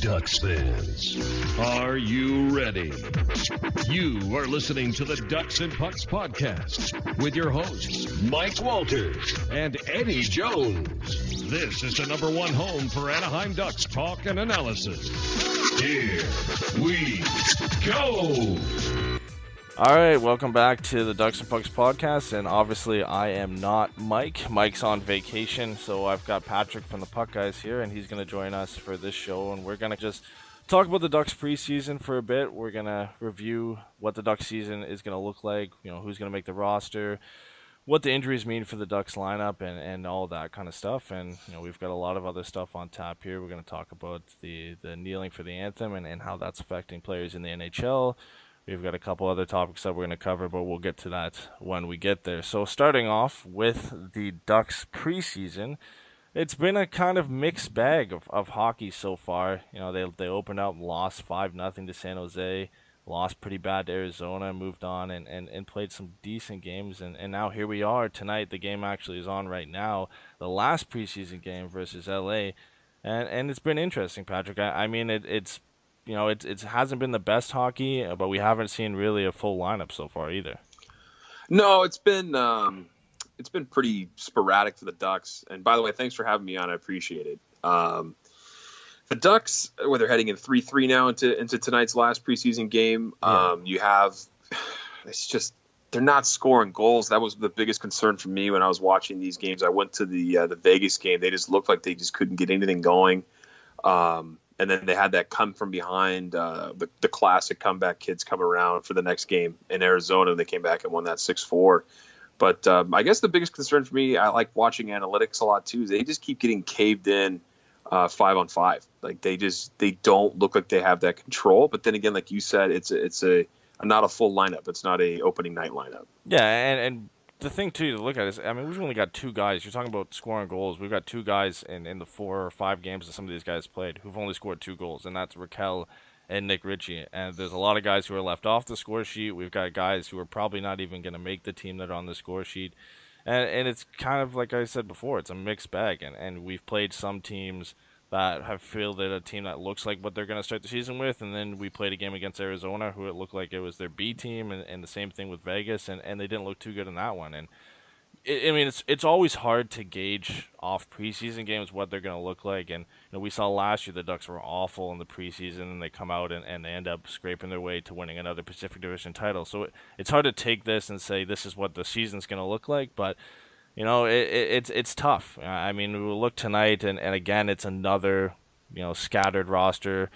Ducks fans, are you ready? You are listening to the Ducks and Pucks podcast with your hosts, Mike Walters and Eddy Jones. This is the number one home for Anaheim Ducks talk and analysis. Here we go. All right, welcome back to the Ducks and Pucks podcast, and obviously I am not Mike. Mike's on vacation, so I've got Patrick from the Puck Guys here, and he's going to join us for this show, and we're going to just talk about the Ducks preseason for a bit. We're going to review what the Ducks season is going to look like, who's going to make the roster, what the injuries mean for the Ducks lineup, and all that kind of stuff. And we've got a lot of other stuff on tap here. We're going to talk about the kneeling for the anthem and how that's affecting players in the NHL. We've got a couple other topics that we're going to cover, but we'll get to that when we get there. So starting off with the Ducks preseason, it's been a kind of mixed bag of hockey so far. They opened up and lost 5-0 to San Jose, lost pretty bad to Arizona, moved on and played some decent games. And now here we are tonight. The game actually is on right now, the last preseason game versus LA. And it's been interesting, Patrick. I mean, it hasn't been the best hockey, but we haven't seen really a full lineup so far either. No, it's been pretty sporadic for the Ducks. And by the way, thanks for having me on. I appreciate it. The Ducks, where they're heading in 3-3 now into tonight's last preseason game. They're not scoring goals. That was the biggest concern for me when I was watching these games. I went to the Vegas game. They just looked like they just couldn't get anything going. And then they had that come from behind, the classic comeback kids come around for the next game in Arizona. They came back and won that 6-4. But I guess the biggest concern for me, I like watching analytics a lot too, is they just keep getting caved in 5-on-5. Like they don't look like they have that control. But then again, like you said, it's not a full lineup. It's not a opening night lineup. Yeah, and the thing, too, to look at is, we've only got two guys. You're talking about scoring goals. We've got two guys in the 4 or 5 games that some of these guys played who've only scored 2 goals, and that's Raquel and Nick Ritchie. And there's a lot of guys who are left off the score sheet. We've got guys who are probably not even going to make the team that are on the score sheet. And it's kind of, like I said before, it's a mixed bag. And we've played some teams that have fielded a team that looks like what they're going to start the season with, and then we played a game against Arizona who it looked like it was their B team, and the same thing with Vegas, and they didn't look too good in that one. And it's always hard to gauge off preseason games what they're going to look like. And we saw last year the Ducks were awful in the preseason, and they come out and they end up scraping their way to winning another Pacific Division title. So it's hard to take this and say this is what the season's going to look like, but it's tough. We'll look tonight, and again, it's another, scattered roster.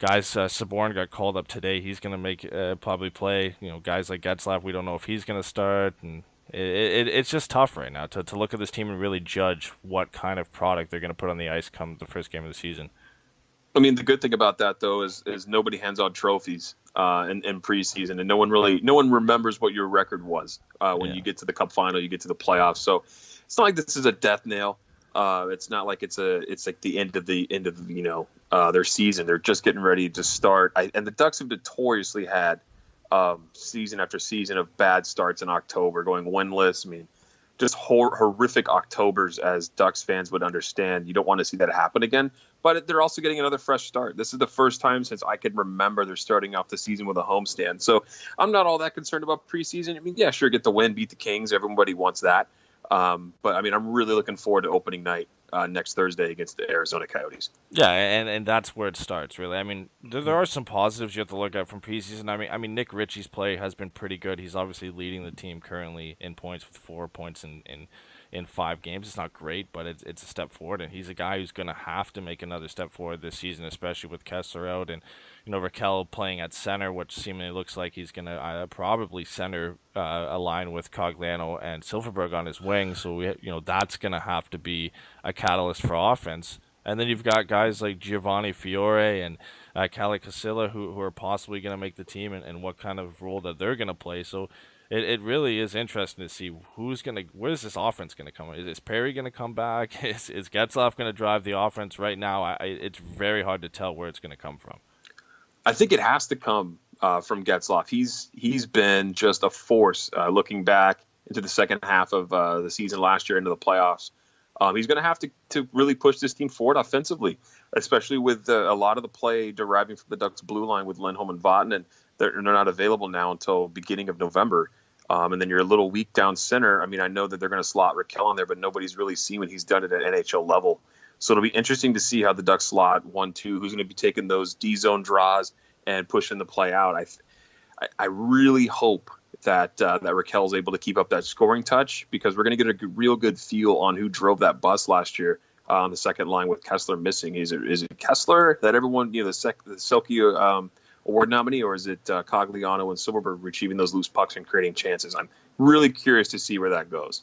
Guys, Saborn got called up today. He's going to probably play. Guys like Getzlaf, we don't know if he's going to start. And it's just tough right now to look at this team and really judge what kind of product they're going to put on the ice come the first game of the season. The good thing about that, though, is nobody hands out trophies in preseason, and no one remembers what your record was when you get to the Cup final, you get to the playoffs. So it's not like this is a death nail. It's not like it's like the end of their season. They're just getting ready to start. And the Ducks have notoriously had season after season of bad starts in October, going winless. Just horrific Octobers, as Ducks fans would understand. You don't want to see that happen again, but they're also getting another fresh start. This is the first time since I can remember they're starting off the season with a homestand. So I'm not all that concerned about preseason. Sure, get the win, beat the Kings. Everybody wants that. But I'm really looking forward to opening night next Thursday against the Arizona Coyotes. Yeah, and that's where it starts, really. There are some positives you have to look at from preseason. Nick Ritchie's play has been pretty good. He's obviously leading the team currently in points with 4 points in 5 games. It's not great, but it's a step forward, and he's a guy who's going to have to make another step forward this season, especially with Kessler out and Raquel playing at center, which seemingly looks like he's going to probably center a line with Cogliano and Silverberg on his wing. So that's going to have to be a catalyst for offense. And then you've got guys like Giovanni Fiore and Kalle Casilla who are possibly going to make the team and what kind of role that they're going to play. So it really is interesting to see where's this offense going to come. Is Perry going to come back? Is Getzlaf going to drive the offense? Right now, it's very hard to tell where it's going to come from. I think it has to come from Getzlaf. He's been just a force looking back into the second half of the season last year, into the playoffs. He's going to have to really push this team forward offensively, especially with a lot of the play deriving from the Ducks' blue line with Lindholm and Vatanen, and they're not available now until beginning of November. And then you're a little weak down center. I mean, I know that they're going to slot Rakell on there, but nobody's really seen what he's done at an NHL level. So it'll be interesting to see how the Ducks slot 1-2, who's going to be taking those D-zone draws and pushing the play out. I really hope that Rakell is able to keep up that scoring touch, because we're going to get a real good feel on who drove that bus last year on the second line with Kessler missing. Is it Kessler that everyone, the Selke award nominee, or is it Cogliano and Silverberg achieving those loose pucks and creating chances? I'm really curious to see where that goes.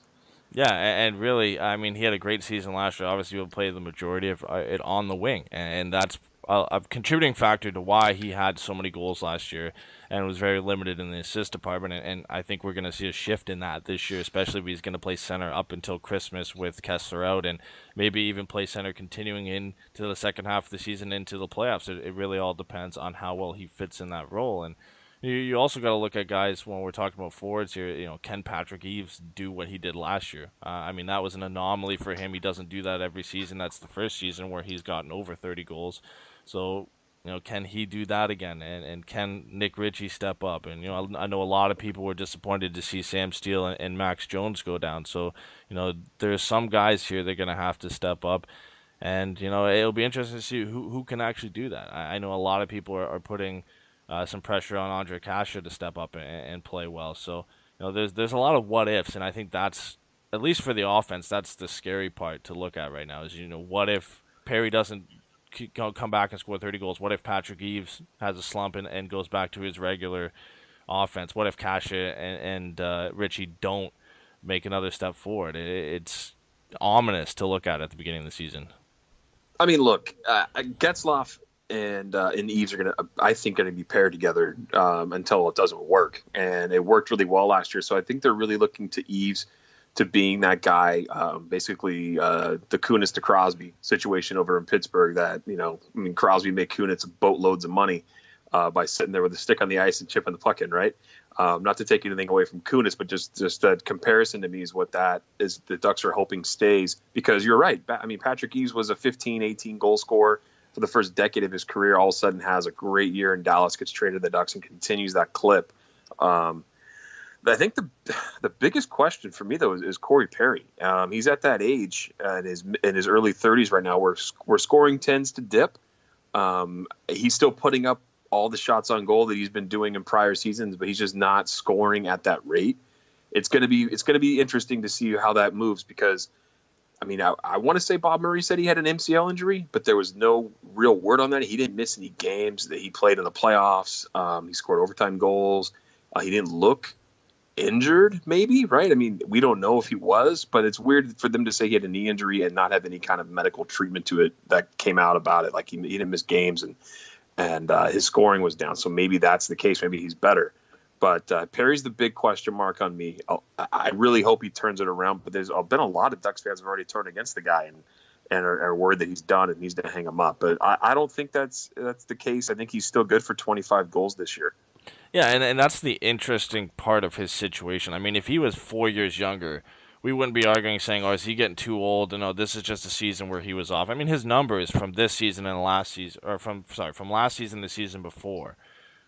Yeah, and really, I mean, he had a great season last year. Obviously, he'll play the majority of it on the wing, and that's a contributing factor to why he had so many goals last year and was very limited in the assist department. And I think we're going to see a shift in that this year, especially if he's going to play center up until Christmas with Kessler out, and maybe even play center continuing into the second half of the season into the playoffs. It really all depends on how well he fits in that role. And you also got to look at guys when we're talking about forwards here. Can Patrick Eves do what he did last year? I mean, that was an anomaly for him. He doesn't do that every season. That's the first season where he's gotten over 30 goals. So, can he do that again? And can Nick Ritchie step up? And, I know a lot of people were disappointed to see Sam Steele and Max Jones go down. So, there's some guys here that are going to have to step up. And, it'll be interesting to see who can actually do that. I know a lot of people are putting some pressure on Andre Kasha to step up and play well. So, there's a lot of what ifs, and I think that's, at least for the offense, that's the scary part to look at right now is, what if Perry doesn't come back and score 30 goals? What if Patrick Eves has a slump and goes back to his regular offense? What if Kasha and Ritchie don't make another step forward? It's ominous to look at the beginning of the season. I mean, look, Getzlaf and Eves are I think, going to be paired together until it doesn't work. And it worked really well last year. So I think they're really looking to Eves to being that guy, basically the Kunitz to Crosby situation over in Pittsburgh that, Crosby made Kunitz boatloads of money by sitting there with a stick on the ice and chipping the puck in, right? Not to take anything away from Kunitz, but just that comparison to me is what that is the Ducks are hoping stays, because you're right. I mean, Patrick Eves was a 15, 18 goal scorer for the first decade of his career. All of a sudden has a great year in Dallas, gets traded to the Ducks and continues that clip. I think the biggest question for me, though, is Corey Perry. He's at that age in his early 30s right now where scoring tends to dip. He's still putting up all the shots on goal that he's been doing in prior seasons, but he's just not scoring at that rate. It's going to be interesting to see how that moves, because, I mean, I want to say Bob Murray said he had an MCL injury, but there was no real word on that. He didn't miss any games that he played in the playoffs. He scored overtime goals. He didn't look injured, maybe, right? I mean, we don't know if he was, but it's weird for them to say he had a knee injury and not have any kind of medical treatment to it that came out about it. Like he didn't miss games and his scoring was down. So maybe that's the case. Maybe he's better. But Perry's the big question mark on me. I really hope he turns it around. But there's been a lot of Ducks fans have already turned against the guy and are worried that he's done and needs to hang him up. But I don't think that's the case. I think he's still good for 25 goals this year. Yeah, and that's the interesting part of his situation. I mean, if he was 4 years younger, we wouldn't be arguing saying, is he getting too old? No, this is just a season where he was off. I mean, his numbers from this season and last season, or from last season and the season before,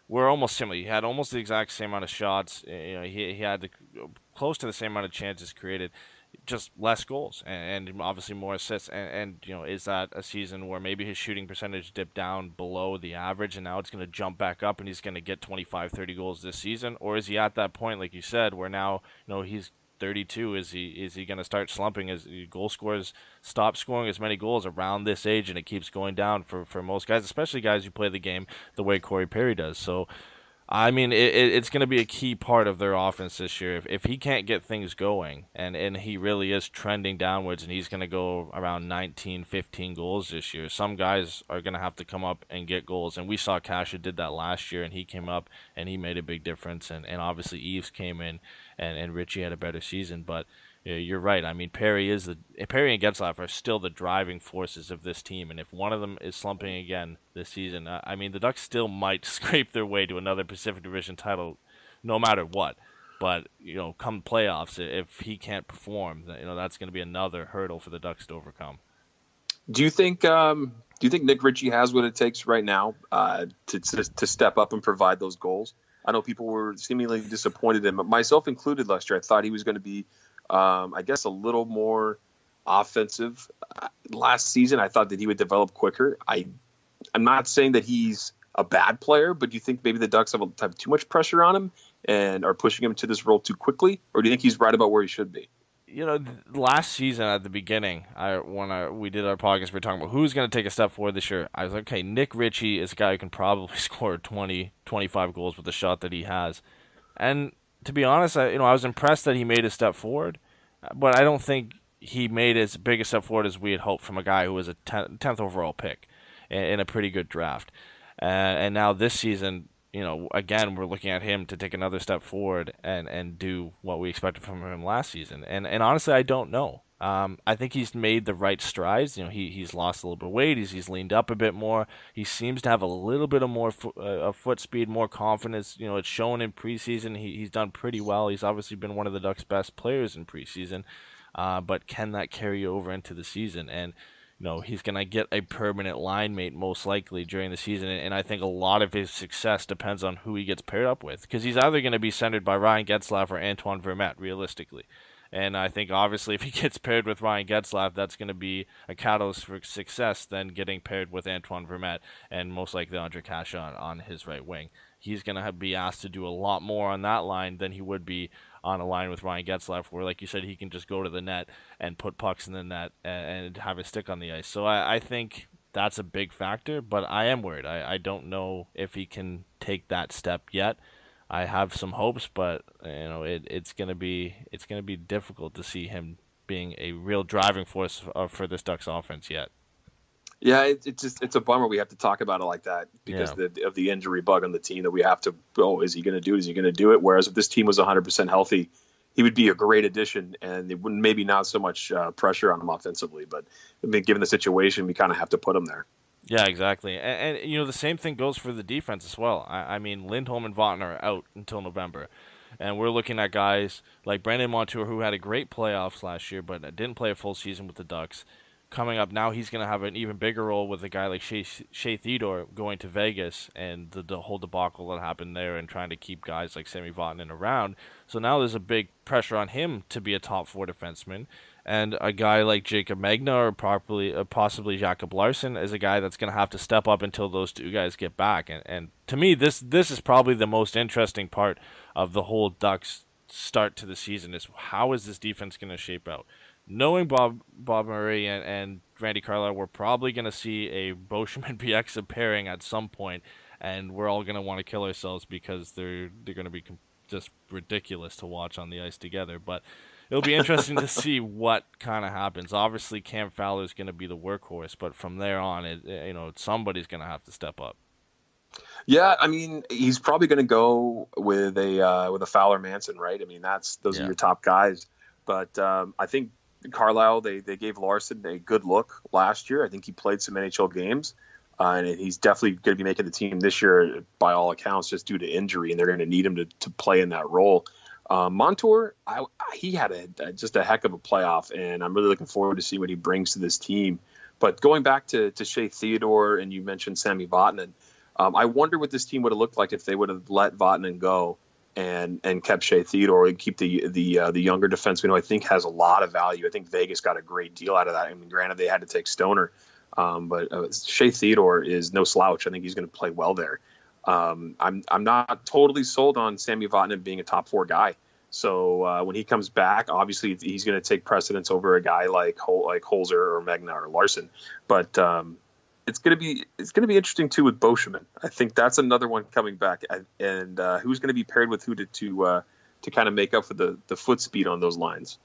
were almost similar. He had almost the exact same amount of shots. He had close to the same amount of chances created, just less goals and obviously more assists. And is that a season where maybe his shooting percentage dipped down below the average and now it's going to jump back up and he's going to get 25, 30 goals this season? Or is he at that point, like you said, where now he's 32? Is he going to start slumping as goal scorers stop scoring as many goals around this age, and it keeps going down for most guys, especially guys who play the game the way Corey Perry does? So I mean, it's going to be a key part of their offense this year. If he can't get things going, and he really is trending downwards, and he's going to go around 19, 15 goals this year, some guys are going to have to come up and get goals. And we saw Kasha did that last year, and he came up, and he made a big difference. And obviously Eves came in, and Ritchie had a better season. But you're right. I mean, Perry and Getzlaf are still the driving forces of this team, and if one of them is slumping again this season, I mean, the Ducks still might scrape their way to another Pacific Division title, no matter what. But come playoffs, if he can't perform, that's going to be another hurdle for the Ducks to overcome. Do you think Nick Ritchie has what it takes right now to step up and provide those goals? I know people were seemingly disappointed in him, myself included last year. I thought he was going to be, I guess, a little more offensive last season. I thought that he would develop quicker. I'm not saying that he's a bad player, but do you think maybe the Ducks have too much pressure on him and are pushing him to this role too quickly? Or do you think he's right about where he should be? Last season at the beginning, when we did our podcast, we were talking about who's going to take a step forward this year. I was like, okay, Nick Ritchie is a guy who can probably score 20, 25 goals with the shot that he has. And to be honest, I was impressed that he made a step forward, but I don't think he made as big a step forward as we had hoped from a guy who was a 10th overall pick in a pretty good draft. And now this season, again, we're looking at him to take another step forward and do what we expected from him last season. And honestly, I don't know. I think he's made the right strides. He's lost a little bit of weight. He's leaned up a bit more. He seems to have a little bit of more foot speed, more confidence. It's shown in preseason. He's done pretty well. He's obviously been one of the Ducks' best players in preseason. But can that carry over into the season? And he's going to get a permanent line mate most likely during the season, and I think a lot of his success depends on who he gets paired up with, because he's either going to be centered by Ryan Getzlaf or Antoine Vermette, realistically. And I think, obviously, if he gets paired with Ryan Getzlaf, that's going to be a catalyst for success than getting paired with Antoine Vermette and most likely Andre Kasha on his right wing. He's going to be asked to do a lot more on that line than he would be on a line with Ryan Getzlaf, where, like you said, he can just go to the net and put pucks in the net and have his stick on the ice. So I think that's a big factor, but I am worried. I don't know if he can take that step yet. I have some hopes, but it's gonna be difficult to see him being a real driving force for this Ducks offense yet. Yeah, it's a bummer we have to talk about it like that because of the injury bug on the team that we have to. Oh, is he going to do it? Is he going to do it? Whereas if this team was 100% healthy, he would be a great addition, and it wouldn't maybe not so much pressure on him offensively. But I mean, given the situation, we kind of have to put him there. Yeah, exactly. And the same thing goes for the defense as well. I mean, Lindholm and Vaughn are out until November. And we're looking at guys like Brandon Montour, who had a great playoffs last year, but didn't play a full season with the Ducks. Coming up now, he's going to have an even bigger role with a guy like Shea Theodore going to Vegas and the whole debacle that happened there and trying to keep guys like Sami Vatanen around. So now there's a big pressure on him to be a top four defenseman. And a guy like Jacob Magna or possibly Jacob Larsson is a guy that's going to have to step up until those two guys get back. And to me, this is probably the most interesting part of the whole Ducks start to the season is how is this defense going to shape out? Knowing Bob Murray and Randy Carlyle, we're probably going to see a Beauchemin Bieksa pairing at some point, and we're all going to want to kill ourselves because they're going to be just ridiculous to watch on the ice together. But it'll be interesting to see what kind of happens. Obviously, Cam Fowler is going to be the workhorse, but from there on, somebody's going to have to step up. Yeah, I mean, he's probably going to go with a Fowler Manson, right? I mean, those are your top guys. But I think Carlisle, they gave Larson a good look last year. I think he played some NHL games, and he's definitely going to be making the team this year by all accounts just due to injury, and they're going to need him to play in that role. Montour, he had just a heck of a playoff, and I'm really looking forward to see what he brings to this team. But going back to Shea Theodore, and you mentioned Sami Vatanen, I wonder what this team would have looked like if they would have let Vatanen go and kept Shea Theodore and keep the younger defenseman who I think has a lot of value. I think Vegas got a great deal out of that. I mean, granted, they had to take Stoner, but Shea Theodore is no slouch. I think he's going to play well there. I'm not totally sold on Sami Vatanen being a top four guy. So when he comes back, obviously he's going to take precedence over a guy like Holzer or Magna or Larson. But it's going to be interesting too with Beauchemin. I think that's another one coming back, and who's going to be paired with who to kind of make up for the foot speed on those lines.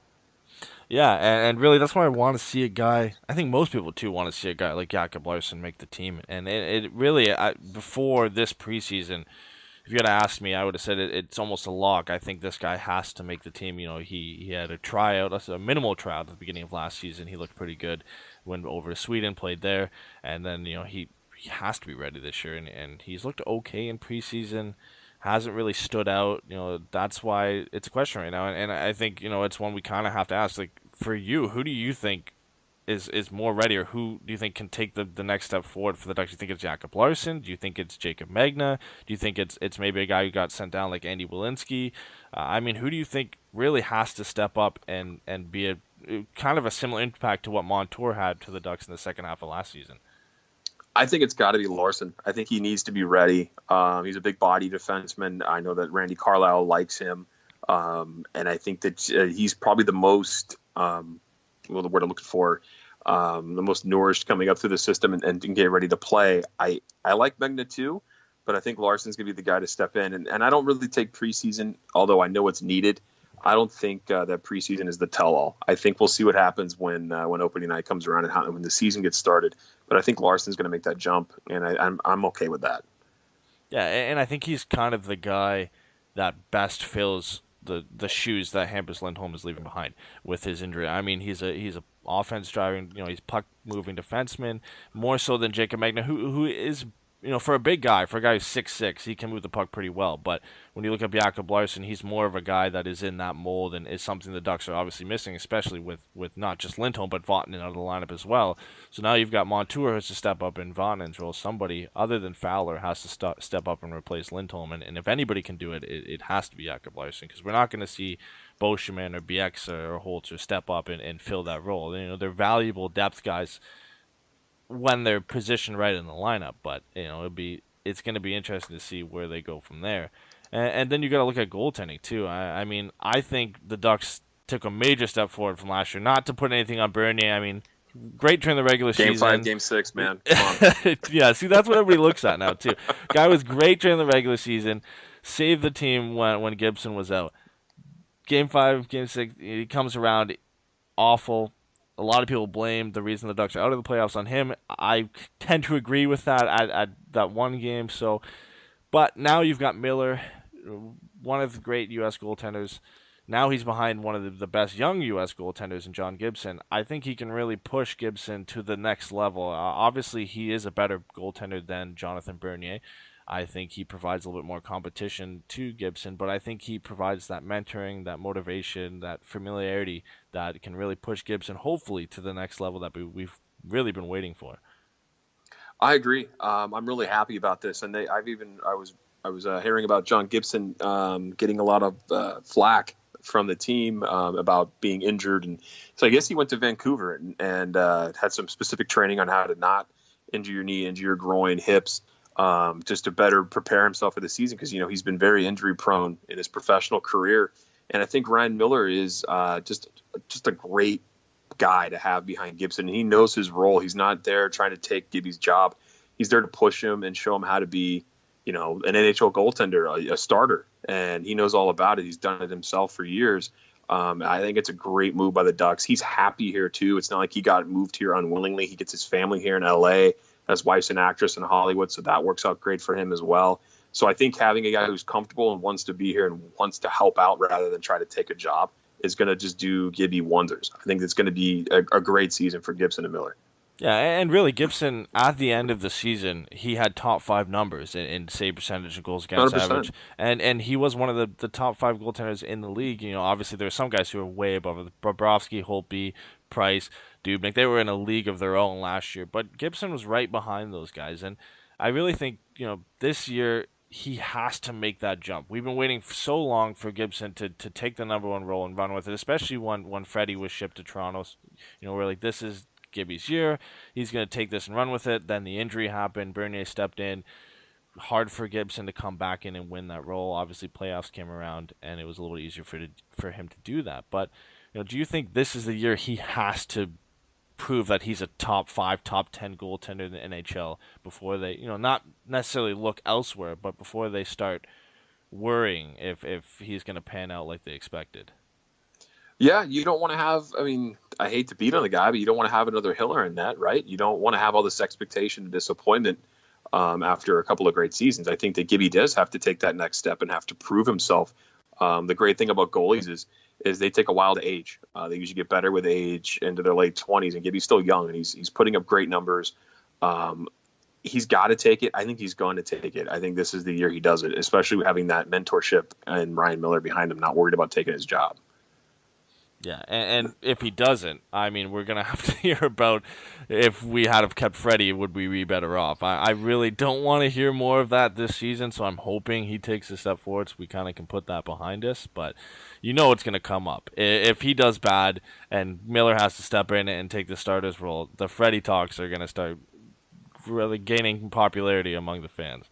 Yeah, and really that's why I want to see a guy. I think most people too want to see a guy like Jacob Larsson make the team. And it really before this preseason, if you had asked me, I would have said it's almost a lock. I think this guy has to make the team. He had a minimal tryout at the beginning of last season. He looked pretty good. Went over to Sweden, played there, and then he has to be ready this year. And he's looked okay in preseason. hasn't really stood out. That's why it's a question right now. And I think, it's one we kind of have to ask. Like, for you, who do you think is more ready, or who do you think can take the next step forward for the Ducks? Do you think it's Jacob Larsson? Do you think it's Jacob Magna? Do you think it's maybe a guy who got sent down like Andy Welinski? Who do you think really has to step up and be a kind of a similar impact to what Montour had to the Ducks in the second half of last season? I think it's got to be Larsson. I think he needs to be ready. He's a big body defenseman. I know that Randy Carlyle likes him. And I think that he's probably the most, the word I'm looking for, the most nourished coming up through the system and get ready to play. I like Magna too, but I think Larsson's going to be the guy to step in. And I don't really take preseason, although I know it's needed. I don't think that preseason is the tell-all. I think we'll see what happens when opening night comes around and when the season gets started. But I think Larsson's going to make that jump, and I'm okay with that. Yeah, and I think he's kind of the guy that best fills the shoes that Hampus Lindholm is leaving behind with his injury. I mean, he's a offense driving, he's puck moving defenseman more so than Jacob Magna, who is, for a big guy, for a guy who's 6'6", he can move the puck pretty well. But when you look at Jacob Larsson, he's more of a guy that is in that mold and is something the Ducks are obviously missing, especially with not just Lindholm, but Vatanen out of the lineup as well. So now you've got Montour who has to step up in Vatanen's role. Somebody other than Fowler has to step up and replace Lindholm. And if anybody can do it, it has to be Jacob Larsson, because we're not going to see Beauchemin or Bieksa or Holzer step up and fill that role. They're valuable depth guys when they're positioned right in the lineup, but it's going to be interesting to see where they go from there. And then you got to look at goaltending too. I think the Ducks took a major step forward from last year. Not to put anything on Bernier. Great during the regular season. Game 5, Game 6, man. Come on. Yeah, see, that's what everybody looks at now too. Guy was great during the regular season, saved the team when Gibson was out. Game 5, Game 6, he comes around, awful. A lot of people blame the reason the Ducks are out of the playoffs on him. I tend to agree with that at that one game. But now you've got Miller, one of the great U.S. goaltenders. Now he's behind one of the best young U.S. goaltenders in John Gibson. I think he can really push Gibson to the next level. Obviously, he is a better goaltender than Jonathan Bernier. I think he provides a little bit more competition to Gibson, but I think he provides that mentoring, that motivation, that familiarity that can really push Gibson, hopefully, to the next level that we've really been waiting for. I agree. I'm really happy about this, and I was hearing about John Gibson getting a lot of flack from the team about being injured, and so I guess he went to Vancouver and had some specific training on how to not injure your knee, injure your groin, hips. Just to better prepare himself for the season, because he's been very injury prone in his professional career, and I think Ryan Miller is just a great guy to have behind Gibson. He knows his role. He's not there trying to take Gibby's job. He's there to push him and show him how to be, an NHL goaltender, a starter, and he knows all about it. He's done it himself for years. I think it's a great move by the Ducks. He's happy here too. It's not like he got moved here unwillingly. He gets his family here in LA. His wife's an actress in Hollywood, so that works out great for him as well. So I think having a guy who's comfortable and wants to be here and wants to help out rather than try to take a job is going to just do Gibby wonders. I think it's going to be a great season for Gibson and Miller. Yeah, and really, Gibson, at the end of the season, he had top 5 numbers in save percentage and goals against 100%. average. And he was one of the top 5 goaltenders in the league. Obviously, there are some guys who are way above it. Bobrovsky, Holtby, Price, Dubnyk. They were in a league of their own last year. But Gibson was right behind those guys. And I really think, this year, he has to make that jump. We've been waiting so long for Gibson to take the number 1 role and run with it, especially when Freddie was shipped to Toronto. We're like, this is Gibby's year. He's going to take this and run with it. Then the injury happened. Bernier stepped in. Hard for Gibson to come back in and win that role. Obviously, playoffs came around, and it was a little easier for him to do that. But do you think this is the year he has to prove that he's a top 5, top 10 goaltender in the NHL before they, not necessarily look elsewhere, but before they start worrying if he's going to pan out like they expected? Yeah, you don't want to have, I hate to beat on the guy, but you don't want to have another Hiller in that, right? You don't want to have all this expectation and disappointment after a couple of great seasons. I think that Gibby does have to take that next step and have to prove himself. The great thing about goalies is they take a while to age. They usually get better with age into their late 20s, and Gibby's still young, and he's putting up great numbers. he's got to take it. I think he's going to take it. I think this is the year he does it, especially having that mentorship and Ryan Miller behind him, not worried about taking his job. Yeah, and if he doesn't, I mean, we're going to have to hear about if we had have kept Freddie, would we be better off? I really don't want to hear more of that this season, so I'm hoping he takes a step forward so we kind of can put that behind us. But you know it's going to come up. If he does bad and Miller has to step in and take the starter's role, the Freddie talks are going to start really gaining popularity among the fans.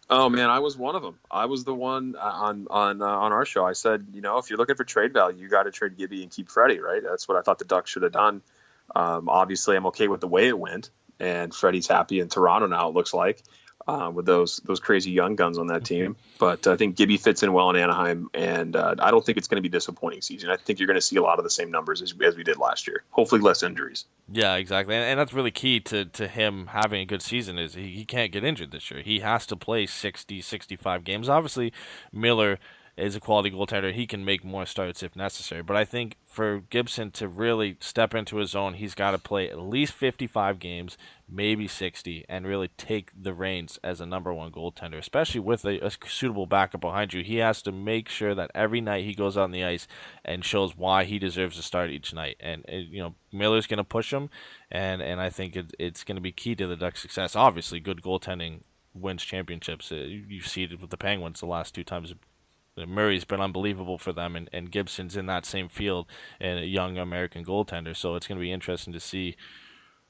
Oh man, I was one of them. I was the one on our show. I said, if you're looking for trade value, you got to trade Gibby and keep Freddie, right? That's what I thought the Ducks should have done. Obviously, I'm okay with the way it went, and Freddie's happy in Toronto now. It looks like with those crazy young guns on that team. But I think Gibby fits in well in Anaheim, and I don't think it's going to be a disappointing season. I think you're going to see a lot of the same numbers as we did last year. Hopefully, less injuries. Yeah, exactly. And that's really key to him having a good season is he can't get injured this year. He has to play 60, 65 games. Obviously, Miller is a quality goaltender. He can make more starts if necessary. But I think for Gibson to really step into his own, he's got to play at least 55 games, maybe 60, and really take the reins as a number one goaltender, especially with a suitable backup behind you. He has to make sure that every night he goes on the ice and shows why he deserves to start each night. And Miller's going to push him, and I think it's going to be key to the Ducks' success. Obviously, good goaltending wins championships. You've seen it with the Penguins the last two times. Murray's been unbelievable for them, and Gibson's in that same field, and a young American goaltender. So it's going to be interesting to see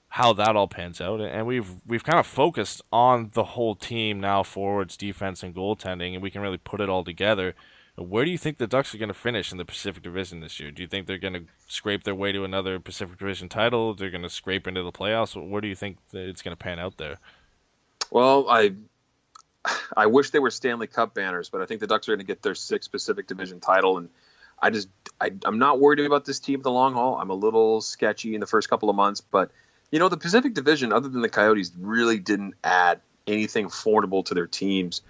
how that all pans out. And we've kind of focused on the whole team now, forwards, defense, and goaltending, and we can really put it all together. Where do you think the Ducks are going to finish in the Pacific Division this year? Do you think they're going to scrape their way to another Pacific Division title? They're going to scrape into the playoffs? Where do you think that it's going to pan out there? Well, I wish they were Stanley Cup banners, but I think the Ducks are going to get their 6th Pacific Division title, and I'm not worried about this team for the long haul. I'm a little sketchy in the first couple of months, but the Pacific Division, other than the Coyotes, really didn't add anything formidable to their teams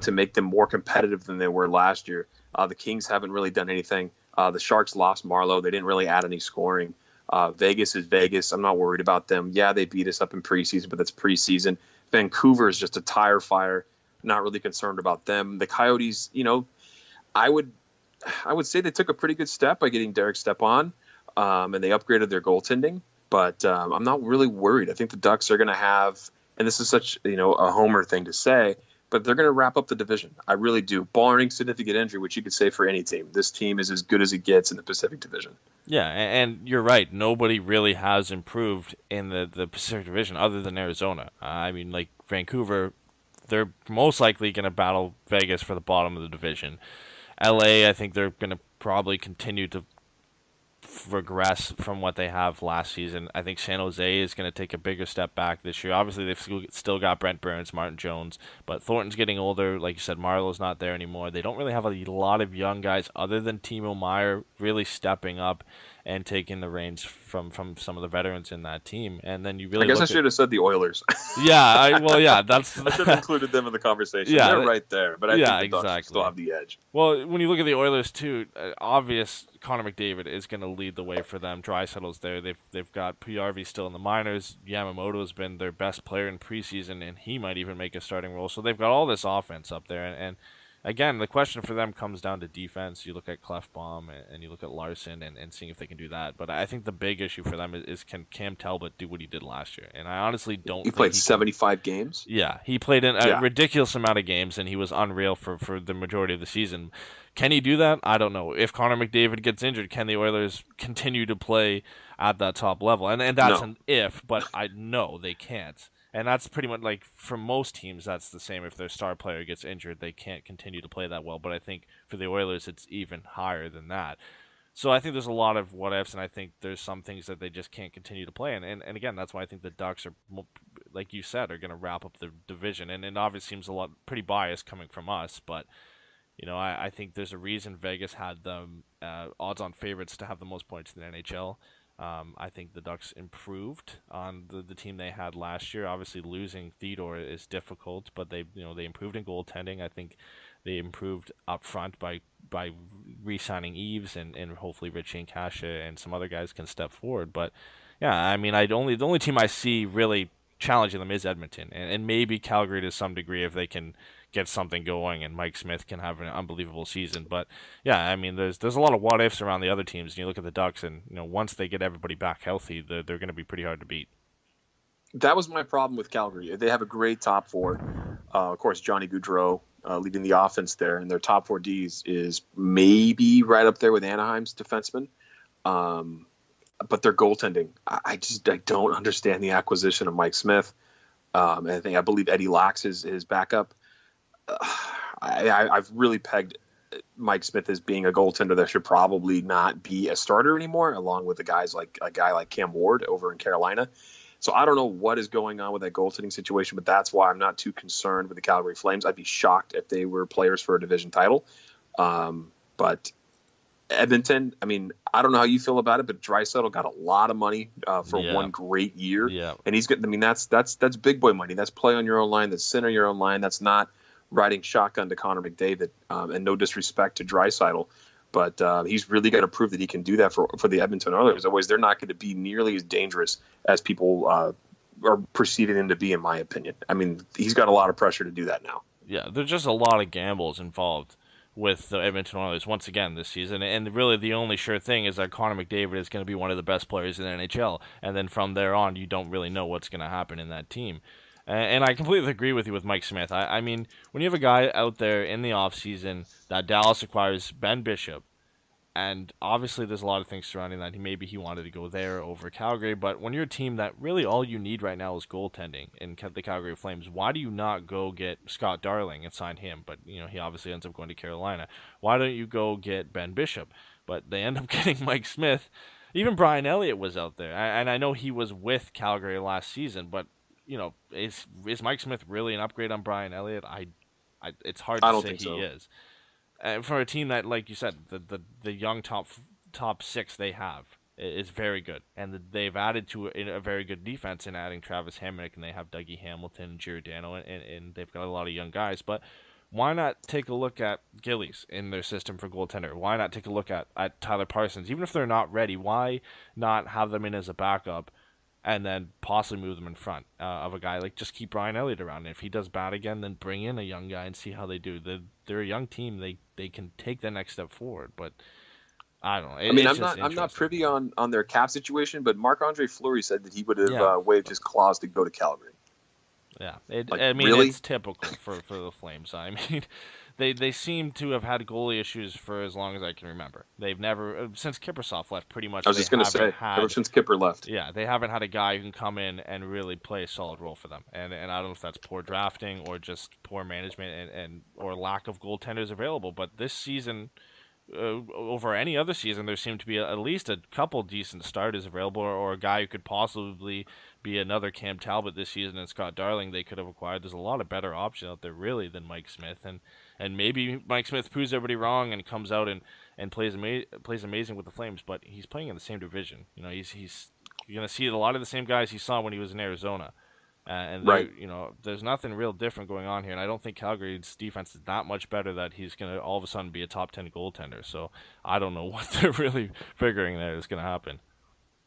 to make them more competitive than they were last year. The Kings haven't really done anything. The Sharks lost Marlowe. They didn't really add any scoring. Vegas is Vegas. I'm not worried about them. Yeah, they beat us up in preseason, but that's preseason. Vancouver is just a tire fire. Not really concerned about them. The Coyotes, I would say they took a pretty good step by getting Derek Stepan, and they upgraded their goaltending. But I'm not really worried. I think the Ducks are going to have, and this is such a homer thing to say, but they're going to wrap up the division. I really do, barring significant injury, which you could say for any team. This team is as good as it gets in the Pacific Division. Yeah, and you're right. Nobody really has improved in the Pacific Division other than Arizona. I mean, like Vancouver, they're most likely going to battle Vegas for the bottom of the division. LA, I think they're going to probably continue to regress from what they have last season. I think San Jose is going to take a bigger step back this year. Obviously, they've still got Brent Burns, Martin Jones, but Thornton's getting older. Like you said, Marlowe's not there anymore. They don't really have a lot of young guys other than Timo Meier really stepping up and taking the reins from some of the veterans in that team. And then you really, I guess I should have said the Oilers. That's I should have included them in the conversation. Yeah, they're right there, but I think the Ducks exactly. still have the edge. Well, when you look at the Oilers too, obvious Connor McDavid is going to lead the way for them. Draisaitl's there. They've got PRV still in the minors. Yamamoto's been their best player in preseason, and he might even make a starting role. So they've got all this offense up there, and again, the question for them comes down to defense. You look at Clefbaum and you look at Larson and seeing if they can do that. But I think the big issue for them is can Cam Talbot do what he did last year? And I honestly don't think played 75 games? Yeah, he played in a ridiculous amount of games, and he was unreal for the majority of the season. Can he do that? I don't know. If Connor McDavid gets injured, can the Oilers continue to play at that top level? And that's an if, but I know they can't. And that's pretty much like for most teams, that's the same. If their star player gets injured, they can't continue to play that well. But I think for the Oilers, it's even higher than that. So I think there's a lot of what ifs, and I think there's some things that they just can't continue to play. And again, that's why I think the Ducks are, like you said, are going to wrap up the division. And it obviously seems a lot pretty biased coming from us, but I think there's a reason Vegas had them odds-on favorites to have the most points in the NHL. I think the Ducks improved on the team they had last year. Obviously, losing Theodore is difficult, but they improved in goaltending. I think they improved up front by re-signing Eves and hopefully Richie and Kasha and some other guys can step forward. But yeah, I mean, the only team I see really challenging them is Edmonton, and maybe Calgary to some degree if they can get something going and Mike Smith can have an unbelievable season. But yeah, I mean, there's a lot of what ifs around the other teams. And you look at the Ducks, and once they get everybody back healthy, they're going to be pretty hard to beat. That was my problem with Calgary. They have a great top four. Of course, Johnny Gaudreau leading the offense there, and their top four Ds is maybe right up there with Anaheim's defensemen. But their goaltending, I don't understand the acquisition of Mike Smith. I believe Eddy Lax is his backup. I've really pegged Mike Smith as being a goaltender that should probably not be a starter anymore, along with a guy like Cam Ward over in Carolina. So I don't know what is going on with that goaltending situation, but that's why I'm not too concerned with the Calgary Flames. I'd be shocked if they were players for a division title. But Edmonton, I mean, I don't know how you feel about it, but Draisaitl got a lot of money for one great year. Yeah. And he's good. I mean, that's big boy money. That's play on your own line. That's center your own line. That's not riding shotgun to Connor McDavid. And no disrespect to Draisaitl, but he's really got to prove that he can do that for the Edmonton Oilers. Otherwise, they're not going to be nearly as dangerous as people are perceiving him to be, in my opinion. I mean, he's got a lot of pressure to do that now. Yeah, there's just a lot of gambles involved with the Edmonton Oilers once again this season, and really the only sure thing is that Connor McDavid is going to be one of the best players in the NHL, and then from there on, you don't really know what's going to happen in that team. And I completely agree with you with Mike Smith. I mean, when you have a guy out there in the offseason that Dallas acquires Ben Bishop, and obviously there's a lot of things surrounding that. Maybe he wanted to go there over Calgary, but when you're a team that really all you need right now is goaltending in the Calgary Flames, why do you not go get Scott Darling and sign him? But, he obviously ends up going to Carolina. Why don't you go get Ben Bishop? But they end up getting Mike Smith. Even Brian Elliott was out there, and I know he was with Calgary last season, but, is Mike Smith really an upgrade on Brian Elliott? It's hard to say he is. For a team that, like you said, the young top six they have is very good, and they've added to a very good defense in adding Travis Hamonic, and they have Dougie Hamilton and Giordano, and they've got a lot of young guys. But why not take a look at Gillies in their system for goaltender? Why not take a look at Tyler Parsons? Even if they're not ready, why not have them in as a backup and then possibly move them in front of a guy? Like, just keep Brian Elliott around. If he does bad again, then bring in a young guy and see how they do. They're a young team. They can take the next step forward, but I don't know. I'm not privy on their cap situation, but Marc-Andre Fleury said that he would have waived his clause to go to Calgary. Yeah, really? It's typical for the Flames. I mean, they seem to have had goalie issues for as long as I can remember. They've never, since Kiprusoff left, pretty much. I was just going to say, ever since Kipper left. Yeah, they haven't had a guy who can come in and really play a solid role for them. And I don't know if that's poor drafting or just poor management and or lack of goaltenders available. But this season, over any other season, there seemed to be at least a couple decent starters available, or a guy who could possibly be another Cam Talbot this season and Scott Darling they could have acquired. There's a lot of better options out there, really, than Mike Smith. And maybe Mike Smith proves everybody wrong and comes out and plays amazing with the Flames, but he's playing in the same division. You're going to see a lot of the same guys he saw when he was in Arizona. Right. There's nothing real different going on here, and I don't think Calgary's defense is that much better that he's going to all of a sudden be a top 10 goaltender. So I don't know what they're really figuring there is going to happen.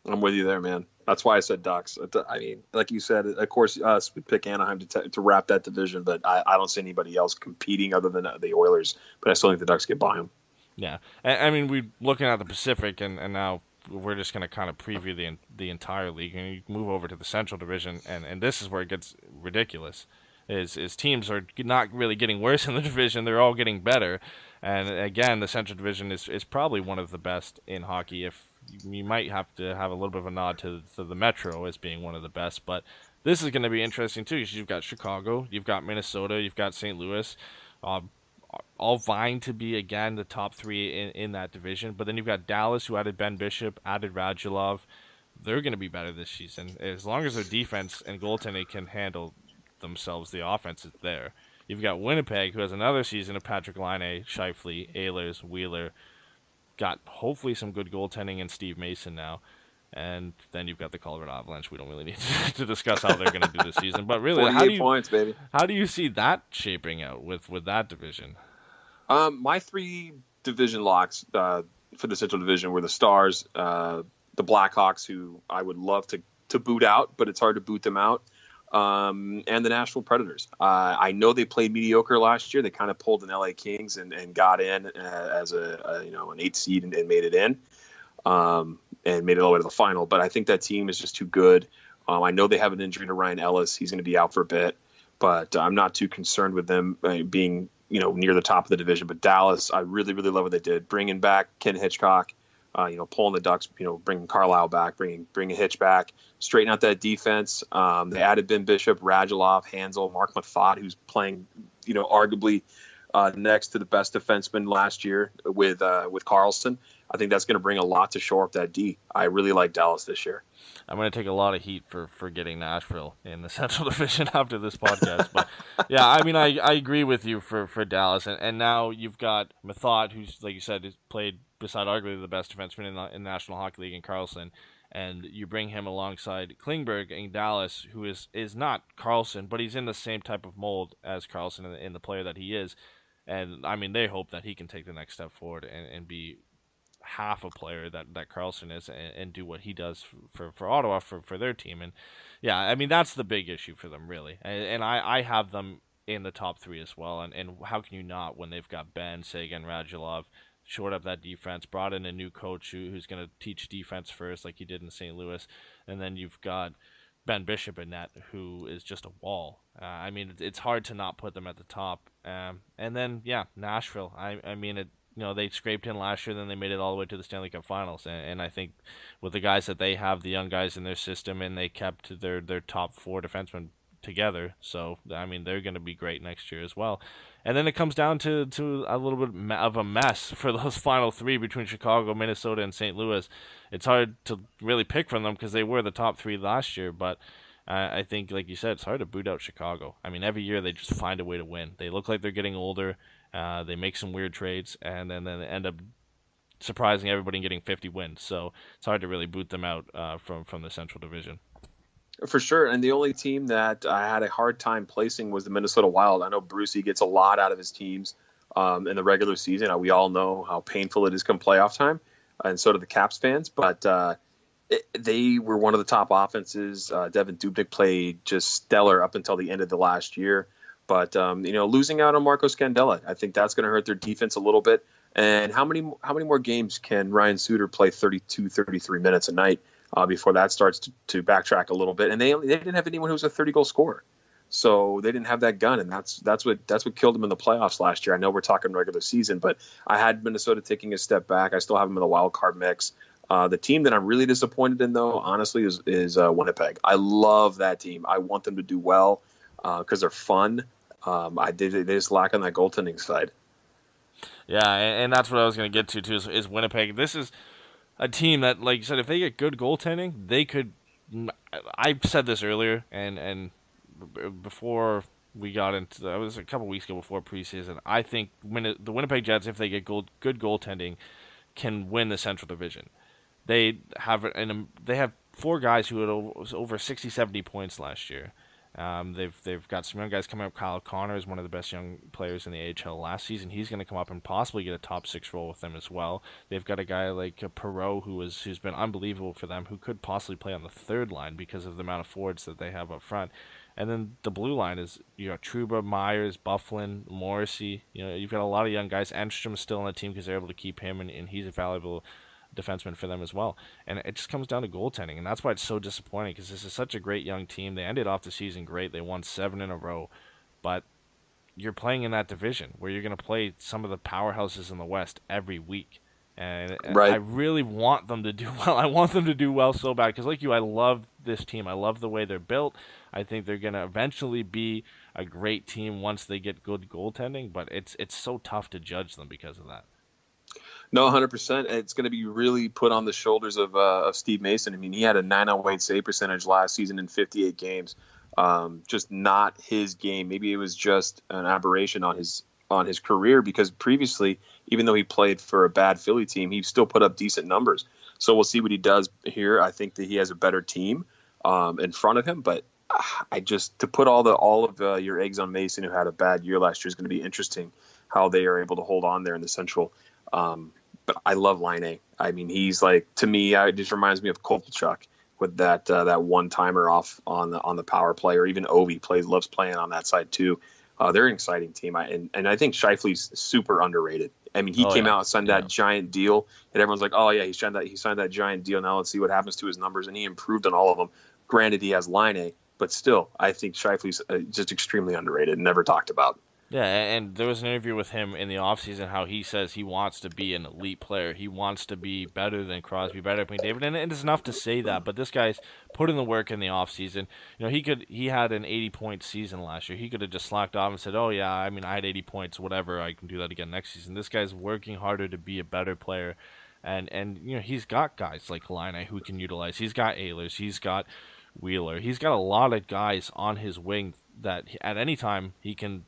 I'm with you there, man. That's why I said Ducks. I mean, like you said, of course, us would pick Anaheim to wrap that division, but I don't see anybody else competing other than the Oilers. But I still think the Ducks get by them. Yeah. I mean, we're looking at the Pacific, and now we're just going to kind of preview the entire league. And you move over to the Central Division, and this is where it gets ridiculous. Is teams are not really getting worse in the division. They're all getting better. And again, the Central Division is probably one of the best in hockey. If you might have to have a little bit of a nod to the Metro as being one of the best. But this is going to be interesting, too, because you've got Chicago, you've got Minnesota, you've got St. Louis, all vying to be, again, the top three in that division. But then you've got Dallas, who added Ben Bishop, added Radulov. They're going to be better this season. As long as their defense and goaltending can handle themselves, the offense is there. You've got Winnipeg, who has another season of Patrick Laine, Scheifele, Ehlers, Wheeler. Got hopefully some good goaltending in Steve Mason now. And then you've got the Colorado Avalanche. We don't really need to discuss how they're going to do this season. But really, how do you see that shaping out with that division? My three division locks for the Central Division were the Stars, the Blackhawks, who I would love to boot out, but it's hard to boot them out. and the Nashville Predators. I know they played mediocre last year. They kind of pulled an LA Kings and got in as an 8 seed and made it in, and made it all the way to the final. But I think that team is just too good. I know they have an injury to Ryan Ellis. He's going to be out for a bit, but I'm not too concerned with them being near the top of the division. But Dallas, I really, really love what they did, bringing back Ken Hitchcock. Pulling the Ducks, bringing Carlisle back, bringing Hitch back, straighten out that defense. They added Ben Bishop, Radulov, Hansel, Mark Method, who's playing, arguably next to the best defenseman last year with Carlson. I think that's going to bring a lot to shore up that D. I really like Dallas this year. I'm going to take a lot of heat for getting Nashville in the Central Division after this podcast. But, yeah, I mean, I agree with you for Dallas. And now you've got Method, who's, like you said, has played beside arguably the best defenseman in the National Hockey League in Carlson. And you bring him alongside Klingberg in Dallas, who is not Carlson, but he's in the same type of mold as Carlson in the player that he is. And, I mean, they hope that he can take the next step forward and be half a player that Carlson is and do what he does for Ottawa for their team. And yeah, I mean, that's the big issue for them, really. And I have them in the top 3 as well. And how can you not when they've got Ben, Sagan, Radulov, shored up that defense, brought in a new coach who's going to teach defense first like he did in St. Louis. And then you've got Ben Bishop in net, who is just a wall. I mean, it's hard to not put them at the top. And then, yeah, Nashville. I mean, they scraped in last year, then they made it all the way to the Stanley Cup Finals. And I think with the guys that they have, the young guys in their system, and they kept their top 4 defensemen together. So, I mean, they're going to be great next year as well. And then it comes down to a little bit of a mess for those final 3 between Chicago, Minnesota, and St. Louis. It's hard to really pick from them because they were the top 3 last year, but I think, like you said, it's hard to boot out Chicago. I mean, every year they just find a way to win. They look like they're getting older. They make some weird trades, and then they end up surprising everybody and getting 50 wins. So it's hard to really boot them out from the Central Division. For sure. And the only team that I had a hard time placing was the Minnesota Wild. I know Brucey gets a lot out of his teams in the regular season. We all know how painful it is come playoff time, and so do the Caps fans. But they were one of the top offenses. Devin Dubnyk played just stellar up until the end of the last year. But, losing out on Marco Scandella, I think that's going to hurt their defense a little bit. And how many more games can Ryan Suter play 32, 33 minutes a night before that starts to backtrack a little bit? And they didn't have anyone who was a 30-goal scorer. So they didn't have that gun, and that's what killed them in the playoffs last year. I know we're talking regular season, but I had Minnesota taking a step back. I still have them in the wild card mix. The team that I'm really disappointed in, though, honestly, is Winnipeg. I love that team. I want them to do well because they're fun. They just lack on that goaltending side. Yeah, and that's what I was going to get to, too, is Winnipeg. This is a team that, like you said, if they get good goaltending, they could – I said this earlier, and before we got into – it was a couple weeks ago before preseason. I think the Winnipeg Jets, if they get good goaltending, can win the Central Division. They have 4 guys who had over 60, 70 points last year. They've got some young guys coming up. Kyle Connor is one of the best young players in the AHL last season. He's going to come up and possibly get a top 6 role with them as well. They've got a guy like Perreault who's been unbelievable for them, who could possibly play on the 3rd line because of the amount of forwards that they have up front. And then the blue line is Trouba, Myers, Bufflin, Morrissey. You've got a lot of young guys. Enstrom's still on the team because they're able to keep him, and he's a valuable defenseman for them as well. And it just comes down to goaltending, and that's why it's so disappointing, because this is such a great young team. They ended off the season great. They won 7 in a row, but you're playing in that division where you're going to play some of the powerhouses in the West every week. And right. I really want them to do well. I want them to do well so bad because, like you, I love this team. I love the way they're built. I think they're going to eventually be a great team once they get good goaltending, but it's so tough to judge them because of that. No, 100%. It's going to be really put on the shoulders of Steve Mason. I mean, he had a 908 save percentage last season in 58 games. Just not his game. Maybe it was just an aberration on his career, because previously, even though he played for a bad Philly team, he still put up decent numbers. So we'll see what he does here. I think that he has a better team in front of him, but to put all of your eggs on Mason, who had a bad year last year, is going to be interesting how they are able to hold on there in the Central. But I love Line A. I mean, he's like, to me, it just reminds me of Kovalchuk. with that one timer off on the power play, or even Ovi loves playing on that side too. They're an exciting team, and I think Scheifele's super underrated. I mean, he came out and signed that giant deal, and everyone's like, "Oh yeah, he signed that giant deal. Now let's see what happens to his numbers." And he improved on all of them. Granted, he has line A, but still, I think Scheifele's just extremely underrated and never talked about. Yeah, and there was an interview with him in the offseason how he says he wants to be an elite player. He wants to be better than Crosby, better than David, and it's enough to say that, but this guy's put in the work in the offseason. You know, he had an 80-point season last year. He could have just slacked off and said, "Oh yeah, I mean, I had 80 points, whatever, I can do that again next season." This guy's working harder to be a better player, and you know, he's got guys like Laine who he can utilize. He's got Ehlers, he's got Wheeler. He's got a lot of guys on his wing that at any time he can,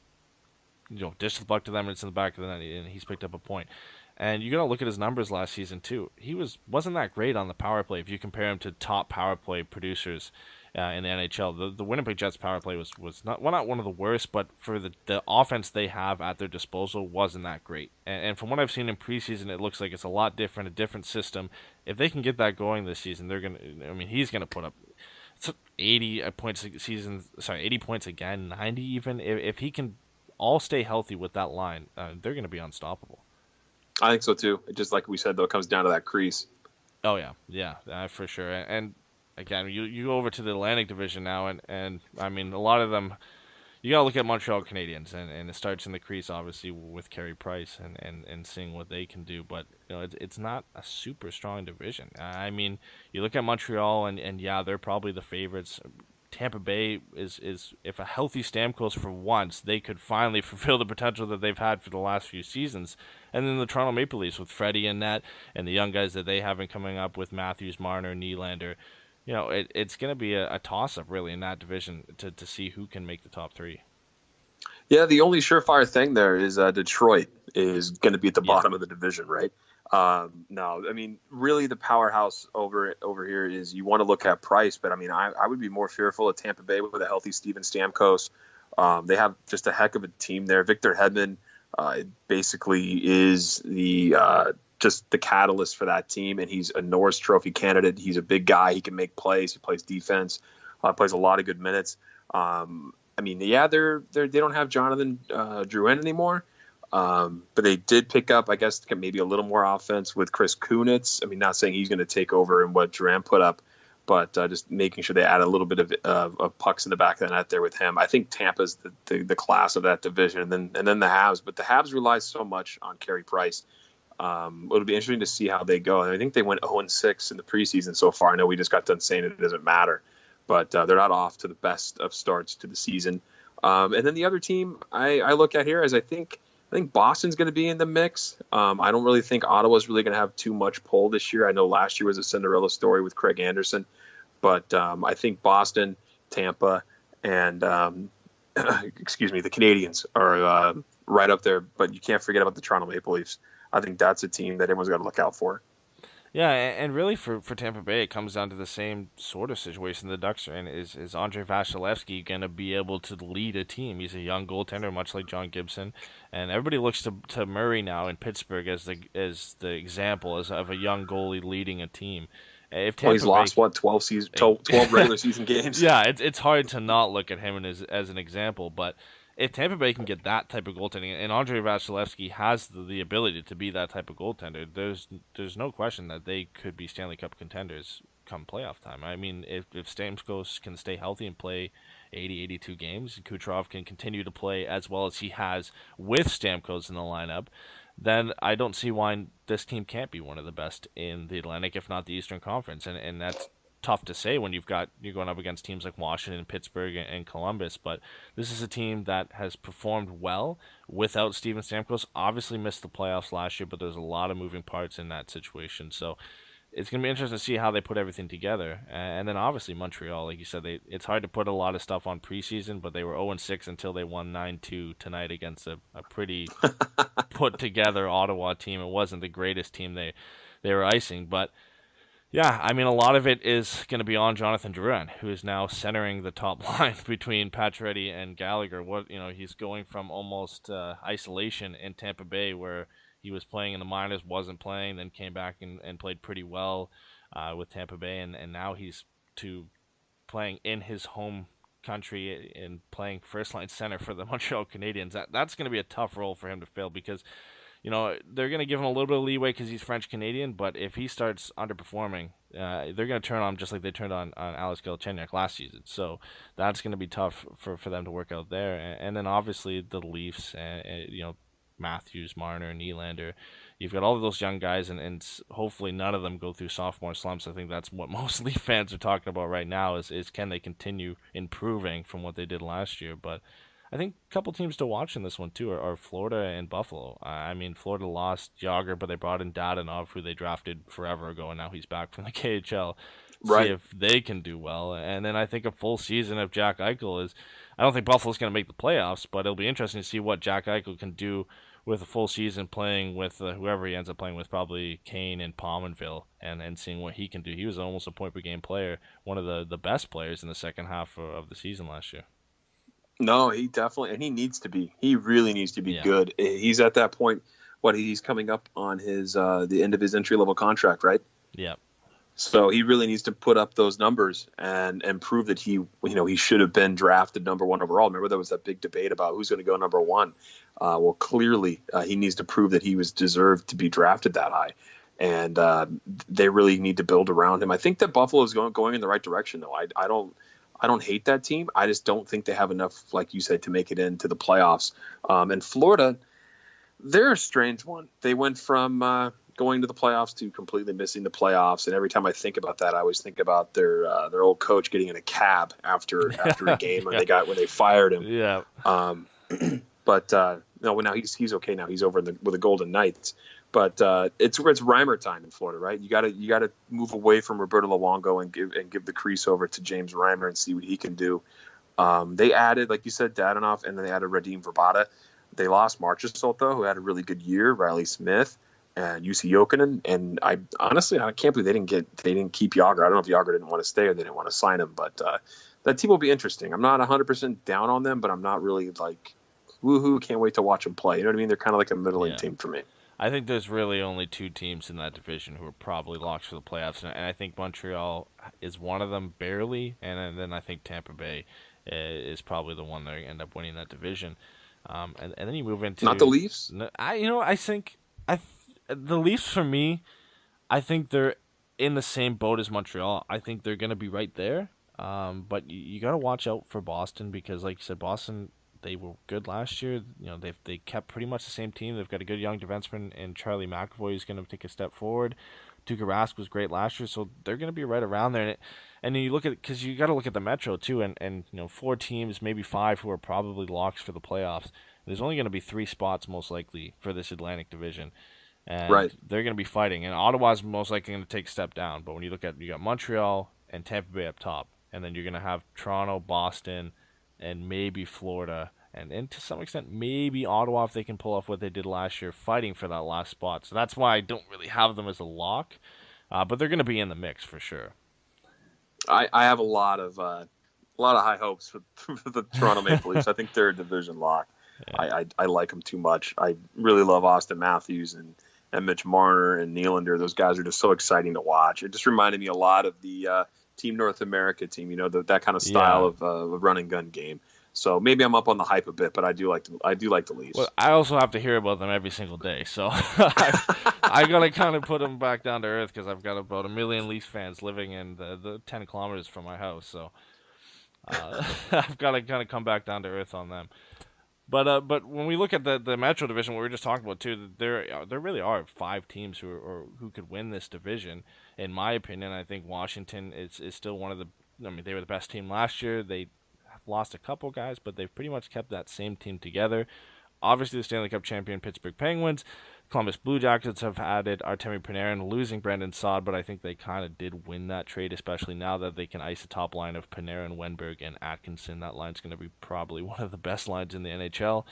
you know, dish the puck to them and it's in the back of the net, and he's picked up a point. And you got to look at his numbers last season too. He wasn't that great on the power play if you compare him to top power play producers in the NHL. The Winnipeg Jets power play was not one of the worst, but for the offense they have at their disposal wasn't that great. And from what I've seen in preseason, it looks like it's a lot different, a different system. If they can get that going this season, he's gonna put up 80 points a season. Sorry, 80 points again, 90 even. If he can all stay healthy with that line, they're going to be unstoppable. I think so too. Just like we said, though, it comes down to that crease. Oh yeah, for sure. And again, you go over to the Atlantic Division now, and I mean, a lot of them, you got to look at Montreal Canadiens, and it starts in the crease, obviously, with Carey Price and seeing what they can do. But you know, it's not a super strong division. I mean, you look at Montreal, and yeah, they're probably the favorites. Tampa Bay is if a healthy Stamkos for once, they could finally fulfill the potential that they've had for the last few seasons. And then the Toronto Maple Leafs with Freddie and net, and the young guys that they have been coming up with Matthews, Marner, Nylander. You know, it's going to be a toss-up, really, in that division to see who can make the top three. Yeah, the only surefire thing there is Detroit is going to be at the bottom of the division, right? No, I mean, really the powerhouse over here is you want to look at Price, but I mean, I would be more fearful of Tampa Bay with a healthy Steven Stamkos. They have just a heck of a team there. Victor Hedman basically is just the catalyst for that team, and he's a Norris Trophy candidate. He's a big guy. He can make plays. He plays defense. Plays a lot of good minutes. I mean, yeah, they don't have Jonathan Drouin anymore. But they did pick up, I guess, maybe a little more offense with Chris Kunitz. I mean, not saying he's going to take over and what Duran put up, but just making sure they add a little bit of pucks in the back of the net there with him. I think Tampa's the class of that division, and then the Habs. But the Habs rely so much on Carey Price. It'll be interesting to see how they go. And I think they went 0-6 in the preseason so far. I know we just got done saying it doesn't matter, but they're not off to the best of starts to the season. And then the other team I look at here is I think Boston's going to be in the mix. I don't really think Ottawa's really going to have too much pull this year. I know last year was a Cinderella story with Craig Anderson, but I think Boston, Tampa, and the Canadiens are right up there. But you can't forget about the Toronto Maple Leafs. I think that's a team that everyone's got to look out for. Yeah, and really for Tampa Bay, it comes down to the same sort of situation the Ducks are in. Is Andrei Vasilevsky going to be able to lead a team? He's a young goaltender, much like John Gibson, and everybody looks to Murray now in Pittsburgh as the example of a young goalie leading a team. If Tampa he's lost 12 regular season games. Yeah, it's hard to not look at him as an example, but if Tampa Bay can get that type of goaltending, and Andrei Vasilevsky has the ability to be that type of goaltender, there's no question that they could be Stanley Cup contenders come playoff time. I mean, if Stamkos can stay healthy and play 80, 82 games, Kucherov can continue to play as well as he has with Stamkos in the lineup, then I don't see why this team can't be one of the best in the Atlantic, if not the Eastern Conference. And that's tough to say when you're going up against teams like Washington, Pittsburgh, and Columbus, but this is a team that has performed well without Steven Stamkos. Obviously missed the playoffs last year, but there's a lot of moving parts in that situation, so it's going to be interesting to see how they put everything together. And then obviously Montreal, like you said, it's hard to put a lot of stuff on preseason, but they were 0-6 until they won 9-2 tonight against a pretty put together Ottawa team. It wasn't the greatest team they were icing, but yeah, I mean, a lot of it is going to be on Jonathan Drouin, who is now centering the top line between Pacioretty and Gallagher. He's going from almost isolation in Tampa Bay, where he was playing in the minors, wasn't playing, then came back and played pretty well with Tampa Bay, and now he's to playing in his home country and playing first line center for the Montreal Canadiens. That's going to be a tough role for him to fill because, they're going to give him a little bit of leeway because he's French Canadian, but if he starts underperforming, they're going to turn on him just like they turned on Alex Galchenyuk last season. So that's going to be tough for them to work out there. And then obviously the Leafs, Matthews, Marner, Nylander. You've got all of those young guys, and hopefully none of them go through sophomore slumps. I think that's what most Leaf fans are talking about right now is can they continue improving from what they did last year. But I think a couple teams to watch in this one, too, are Florida and Buffalo. I mean, Florida lost Yager, but they brought in Dadonov, who they drafted forever ago, and now he's back from the KHL. Right. See if they can do well. And then I think a full season of Jack Eichel is – I don't think Buffalo's going to make the playoffs, but it'll be interesting to see what Jack Eichel can do with a full season playing with whoever he ends up playing with, probably Kane and Pominville, and seeing what he can do. He was almost a point-per-game player, one of the best players in the second half of the season last year. No, he definitely, and he needs to be. He really needs to be good. He's at that point. He's coming up on his the end of his entry-level contract, right? Yeah. So he really needs to put up those numbers and prove that he should have been drafted number 1 overall. Remember there was that big debate about who's going to go number 1. Well, clearly he needs to prove that he was deserved to be drafted that high, and they really need to build around him. I think that Buffalo is going in the right direction, though. I don't hate that team. I just don't think they have enough, like you said, to make it into the playoffs. And Florida, they're a strange one. They went from going to the playoffs to completely missing the playoffs. And every time I think about that, I always think about their old coach getting in a cab after a game when they fired him. Yeah. But now he's okay now. He's over with the Golden Knights. But it's Reimer time in Florida, right? You got to move away from Roberto Luongo and give the crease over to James Reimer and see what he can do. They added, like you said, Dadonov, and then they added Radim Verbata. They lost Marchessault, though, who had a really good year. Riley Smith and UC Jokinen. And I can't believe they didn't keep Yager. I don't know if Yager didn't want to stay or they didn't want to sign him, but that team will be interesting. I'm not 100% down on them, but I'm not really like woohoo. Can't wait to watch them play. You know what I mean? They're kind of like a middling team for me. I think there's really only 2 teams in that division who are probably locks for the playoffs, and I think Montreal is one of them barely, and then I think Tampa Bay is probably the one that end up winning that division. And then you move into not the Leafs. I think the Leafs for me, I think they're in the same boat as Montreal. I think they're going to be right there, but you got to watch out for Boston because, like you said, Boston. They were good last year. They kept pretty much the same team. They've got a good young defenseman in Charlie McAvoy who's going to take a step forward. Tuukka Rask was great last year, so they're going to be right around there. And then you look at because you got to look at the Metro too, and 4 teams, maybe 5 who are probably locks for the playoffs. There's only going to be 3 spots most likely for this Atlantic Division, and they're going to be fighting. And Ottawa's most likely going to take a step down. But when you got Montreal and Tampa Bay up top, and then you're going to have Toronto, Boston, and maybe Florida. And to some extent, maybe Ottawa, if they can pull off what they did last year, fighting for that last spot. So that's why I don't really have them as a lock. But they're going to be in the mix for sure. I have a lot of high hopes for the Toronto Maple Leafs. I think they're a division lock. Yeah. I like them too much. I really love Austin Matthews and Mitch Marner and Nylander. Those guys are just so exciting to watch. It just reminded me a lot of the Team North America team, that kind of style of run and gun game. So maybe I'm up on the hype a bit, but I do like the Leafs. Well, I also have to hear about them every single day, so I gotta kind of put them back down to earth because I've got about 1 million Leafs fans living in the 10 kilometers from my house. So I've got to kind of come back down to earth on them. But when we look at the Metro division, what we were just talking about too, there really are 5 teams who could win this division. In my opinion, I think Washington is still one of the. I mean, they were the best team last year. They lost a couple guys, but they've pretty much kept that same team together. Obviously, the Stanley Cup champion Pittsburgh Penguins, Columbus Blue Jackets have added Artemi Panarin, losing Brandon Saad, but I think they kind of did win that trade, especially now that they can ice the top line of Panarin, Wenberg, and Atkinson. That line's going to be probably one of the best lines in the NHL.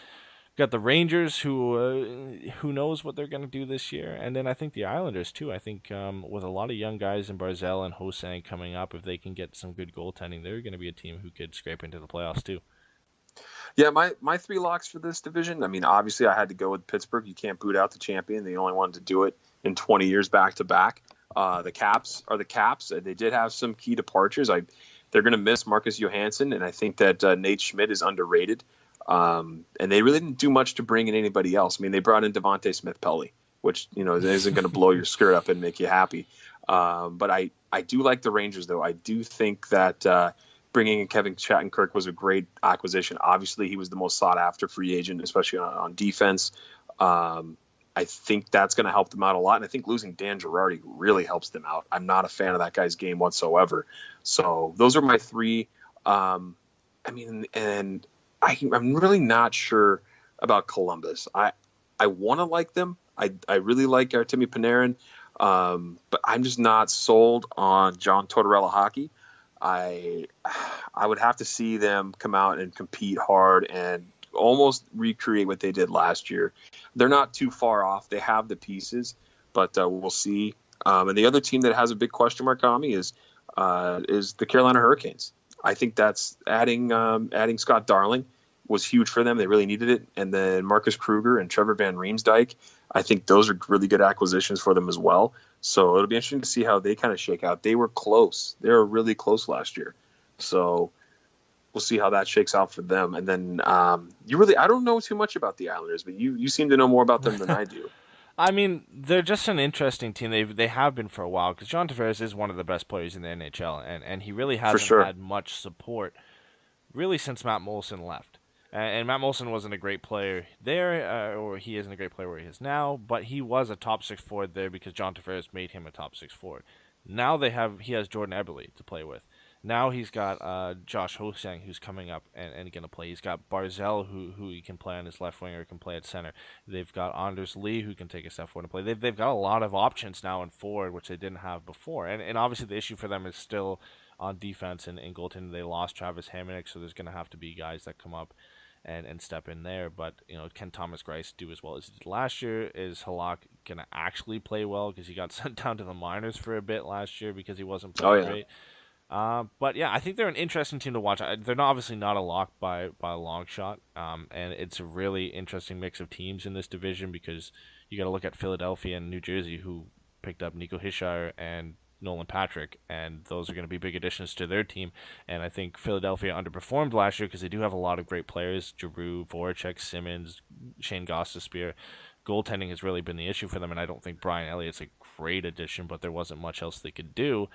Got the Rangers, who knows what they're going to do this year, and then I think the Islanders too. I think with a lot of young guys in Barzal and Hosang coming up, if they can get some good goaltending, they're going to be a team who could scrape into the playoffs too. Yeah, my 3 locks for this division. I mean, obviously I had to go with Pittsburgh. You can't boot out the champion. They only wanted to do it in 20 years back to back. The Caps are the Caps. They did have some key departures. They're going to miss Marcus Johansson, and I think that Nate Schmidt is underrated. And they really didn't do much to bring in anybody else. I mean, they brought in Devontae Smith-Pelly, which, isn't going to blow your skirt up and make you happy. But I do like the Rangers, though. I do think that bringing in Kevin Shattenkirk was a great acquisition. Obviously, he was the most sought-after free agent, especially on defense. I think that's going to help them out a lot. And I think losing Dan Girardi really helps them out. I'm not a fan of that guy's game whatsoever. So those are my three. I'm really not sure about Columbus. I want to like them. I really like Artemi Panarin, but I'm just not sold on John Tortorella hockey. I would have to see them come out and compete hard and almost recreate what they did last year. They're not too far off. They have the pieces, but we'll see. And the other team that has a big question mark on me is the Carolina Hurricanes. I think that's adding Scott Darling was huge for them. They really needed it. And then Marcus Kruger and Trevor Van Riemsdyk, I think those are really good acquisitions for them as well. So it'll be interesting to see how they kind of shake out. They were close. They were really close last year. So we'll see how that shakes out for them. And then I don't know too much about the Islanders, but you seem to know more about them than I do. I mean, they're just an interesting team. They have been for a while because John Tavares is one of the best players in the NHL, and he really hasn't had much support really since Matt Moulson left. And Matt Moulson wasn't a great player there, or he isn't a great player where he is now, but he was a top six forward there because John Tavares made him a top six forward. Now he has Jordan Eberle to play with. Now he's got Josh Ho-Sang, who's coming up and going to play. He's got Barzal, who he can play on his left wing or can play at center. They've got Anders Lee, who can take a step forward and play. They've got a lot of options now in forward, which they didn't have before. And obviously the issue for them is still on defense and goaltending. They lost Travis Hamonic, so there's going to have to be guys that come up and step in there. But, can Thomas Greiss do as well as he did last year? Is Halak going to actually play well? Because he got sent down to the minors for a bit last year because he wasn't playing great. But yeah, I think they're an interesting team to watch. They're obviously not a lock by a long shot, and it's a really interesting mix of teams in this division because you got to look at Philadelphia and New Jersey, who picked up Nico Hischier and Nolan Patrick, and those are going to be big additions to their team. And I think Philadelphia underperformed last year because they do have a lot of great players: Giroux, Voracek, Simmons, Shane Gostisbehere. Goaltending has really been the issue for them, and I don't think Brian Elliott's a great addition, but there wasn't much else they could do.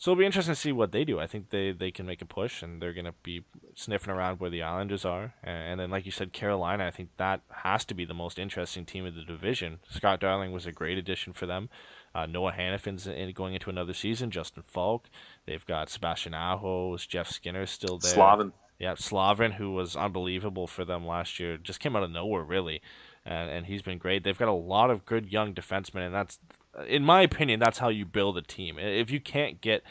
So it'll be interesting to see what they do. I think they can make a push, and they're going to be sniffing around where the Islanders are. And then, like you said, Carolina, I think that has to be the most interesting team of the division. Scott Darling was a great addition for them. Noah Hannafin's going into another season. Justin Falk. They've got Sebastian Aho. Jeff Skinner still there. Slavin. Yeah, Slavin, who was unbelievable for them last year. Just came out of nowhere, really. And he's been great. They've got a lot of good young defensemen, and that's, in my opinion, that's how you build a team. If you can't get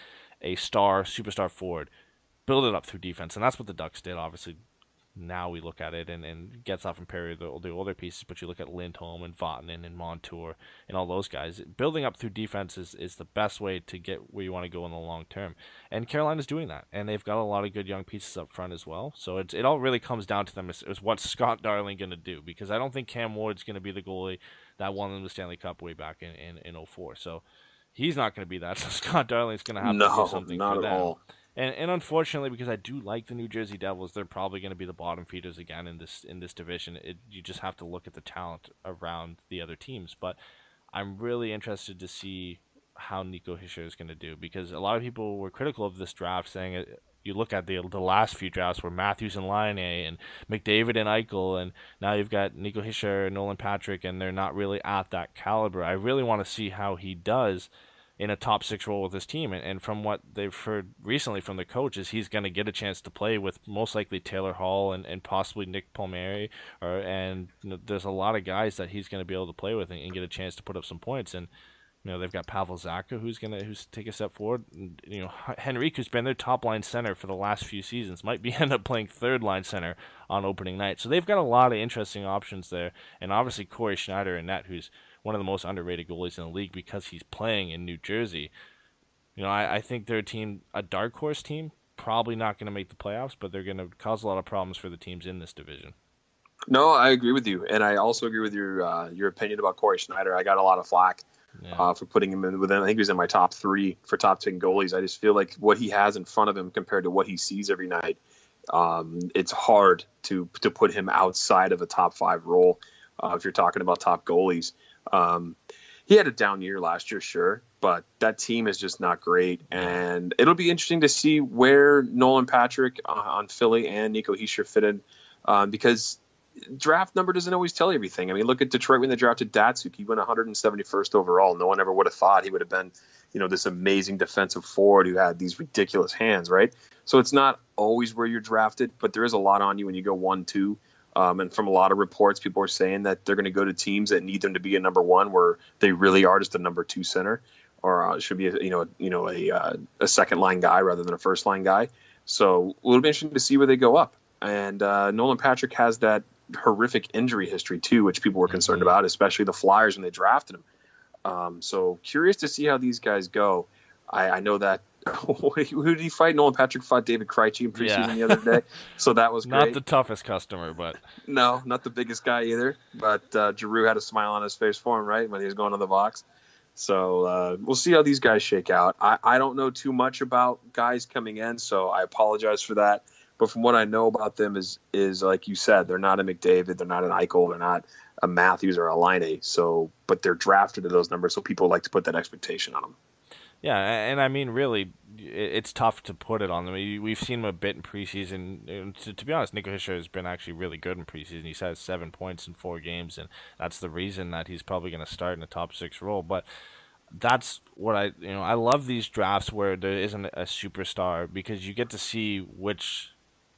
a superstar forward, build it up through defense. And that's what the Ducks did, obviously. Now we look at it, and Getzlaf and Perry, the older pieces, but you look at Lindholm and Vatanen and Montour and all those guys. Building up through defense is the best way to get where you want to go in the long term. And Carolina's doing that, and they've got a lot of good young pieces up front as well. So it all really comes down to them is what's Scott Darling going to do, because I don't think Cam Ward's going to be the goalie that won them the Stanley Cup way back in 04. So he's not going to be that. So Scott Darling's going to have to do something for them. Not at all. And unfortunately, because I do like the New Jersey Devils, they're probably going to be the bottom feeders again in this division. You just have to look at the talent around the other teams. But I'm really interested to see how Nico Hischier is going to do, because a lot of people were critical of this draft, saying you look at the last few drafts where Matthews and Laine and McDavid and Eichel, and now you've got Nico Hischier and Nolan Patrick, and they're not really at that caliber. I really want to see how he does in a top six role with his team. And from what they've heard recently from the coaches, he's going to get a chance to play with most likely Taylor Hall and possibly Nick Palmieri. There's a lot of guys that he's going to be able to play with and get a chance to put up some points. And they've got Pavel Zacha who's take a step forward. And, Henrique, who's been their top line center for the last few seasons, might end up playing third line center on opening night. So they've got a lot of interesting options there. And obviously Corey Schneider in net, who's one of the most underrated goalies in the league because he's playing in New Jersey. I think they're a dark horse team, probably not going to make the playoffs, but they're going to cause a lot of problems for the teams in this division. No, I agree with you, and I also agree with your opinion about Corey Schneider. I got a lot of flack for putting him in within. I think he was in my top 3 for top 10 goalies. I just feel like what he has in front of him compared to what he sees every night, it's hard to put him outside of a top 5 role if you're talking about top goalies. He had a down year last year, sure, but that team is just not great. And it'll be interesting to see where Nolan Patrick on Philly and Nico Hischier fit in, because draft number doesn't always tell you everything. I mean, look at Detroit when they drafted Datsuk. He went 171st overall. No one ever would have thought he would have been, this amazing defensive forward who had these ridiculous hands, right? So it's not always where you're drafted, but there is a lot on you when you go 1-2. And from a lot of reports, people are saying that they're going to go to teams that need them to be a number 1, where they really are just a number 2 center, or should be a second line guy rather than a first line guy. So it'll be interesting to see where they go up. And Nolan Patrick has that horrific injury history too, which people were concerned about, especially the Flyers when they drafted him. So curious to see how these guys go. I know that who did he fight? Nolan Patrick fought David Krejci in preseason the other day, so that was great. Not the toughest customer, but no, not the biggest guy either. But Giroux had a smile on his face for him, right, when he was going to the box. So we'll see how these guys shake out. I don't know too much about guys coming in, so I apologize for that. But from what I know about them is like you said, they're not a McDavid, they're not an Eichel, they're not a Matthews or a Laine. So, but they're drafted to those numbers, so people like to put that expectation on them. Yeah, and I mean, really, it's tough to put it on them. We've seen him a bit in preseason. To be honest, Nico Hischier has been actually really good in preseason. He's had 7 points in 4 games, and that's the reason that he's probably going to start in a top 6 role. But that's what I love these drafts where there isn't a superstar, because you get to see which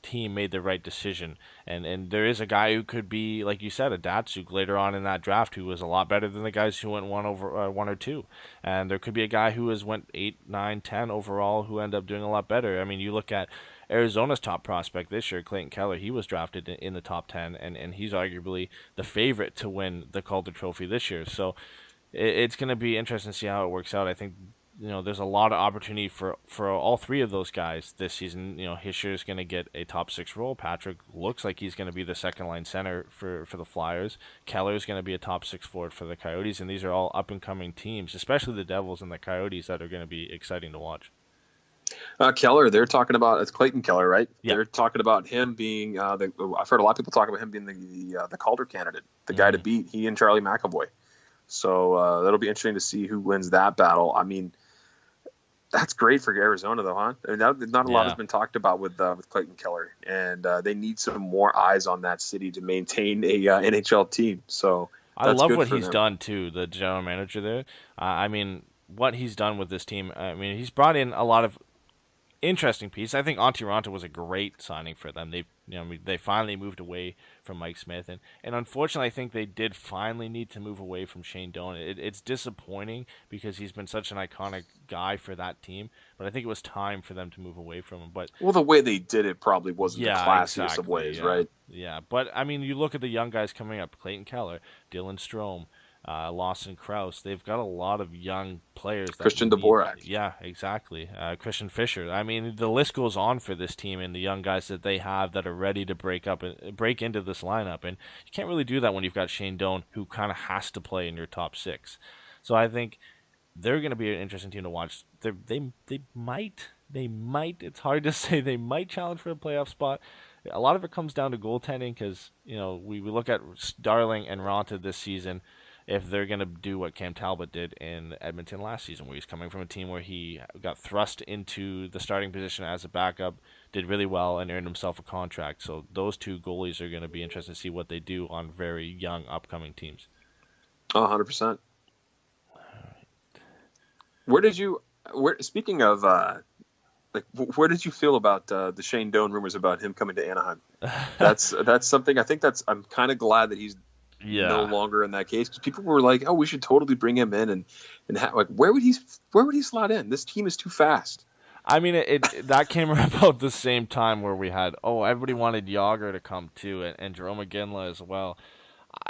team made the right decision, and there is a guy who could be, like you said, a Datsuk later on in that draft who was a lot better than the guys who went 1 or 2, and there could be a guy who went 8, 9, 10 overall who ended up doing a lot better. I mean, you look at Arizona's top prospect this year, Clayton Keller. He was drafted in the top 10, and he's arguably the favorite to win the Calder Trophy this year. So it's going to be interesting to see how it works out. I think there's a lot of opportunity for all 3 of those guys this season. Hischier is going to get a top 6 role. Patrick looks like he's going to be the second line center for the Flyers. Keller is going to be a top 6 forward for the Coyotes, and these are all up and coming teams, especially the Devils and the Coyotes, that are going to be exciting to watch. Keller, they're talking about, it's Clayton Keller, right? Yeah. They're talking about him being I've heard a lot of people talk about him being the Calder candidate, the guy to beat. He and Charlie McAvoy. So that'll be interesting to see who wins that battle. I mean, that's great for Arizona, though, huh? I mean, not a lot has been talked about with Clayton Keller, and they need some more eyes on that city to maintain a NHL team. So I love what he's done too, the general manager there. I mean, what he's done with this team. I mean, he's brought in a lot of interesting pieces. I think Antti Raanta was a great signing for them. They finally moved away from Mike Smith, and unfortunately, I think they did finally need to move away from Shane Doan. It's disappointing because he's been such an iconic guy for that team, but I think it was time for them to move away from him. But the way they did it probably wasn't the classiest of ways, right? Yeah, but I mean, you look at the young guys coming up: Clayton Keller, Dylan Strome, Lawson Krause. They've got a lot of young players. Christian Dvorak. Yeah, exactly. Christian Fischer. I mean, the list goes on for this team and the young guys that they have that are ready to break into this lineup. And you can't really do that when you've got Shane Doan, who kind of has to play in your top 6. So I think they're going to be an interesting team to watch. They might. It's hard to say. They might challenge for a playoff spot. A lot of it comes down to goaltending because we look at Darling and Raanta this season. If they're going to do what Cam Talbot did in Edmonton last season, where he's coming from a team where he got thrust into the starting position as a backup, did really well, and earned himself a contract. So those 2 goalies are going to be interesting to see what they do on very young, upcoming teams. 100%. Speaking of, where did you feel about the Shane Doan rumors about him coming to Anaheim? That's something, I'm kind of glad that he's no longer in that case, because people were like, "Oh, we should totally bring him in," and where would he slot in? This team is too fast. I mean, that came about the same time where we had everybody wanted Yager to come too, and Jerome McGinley as well.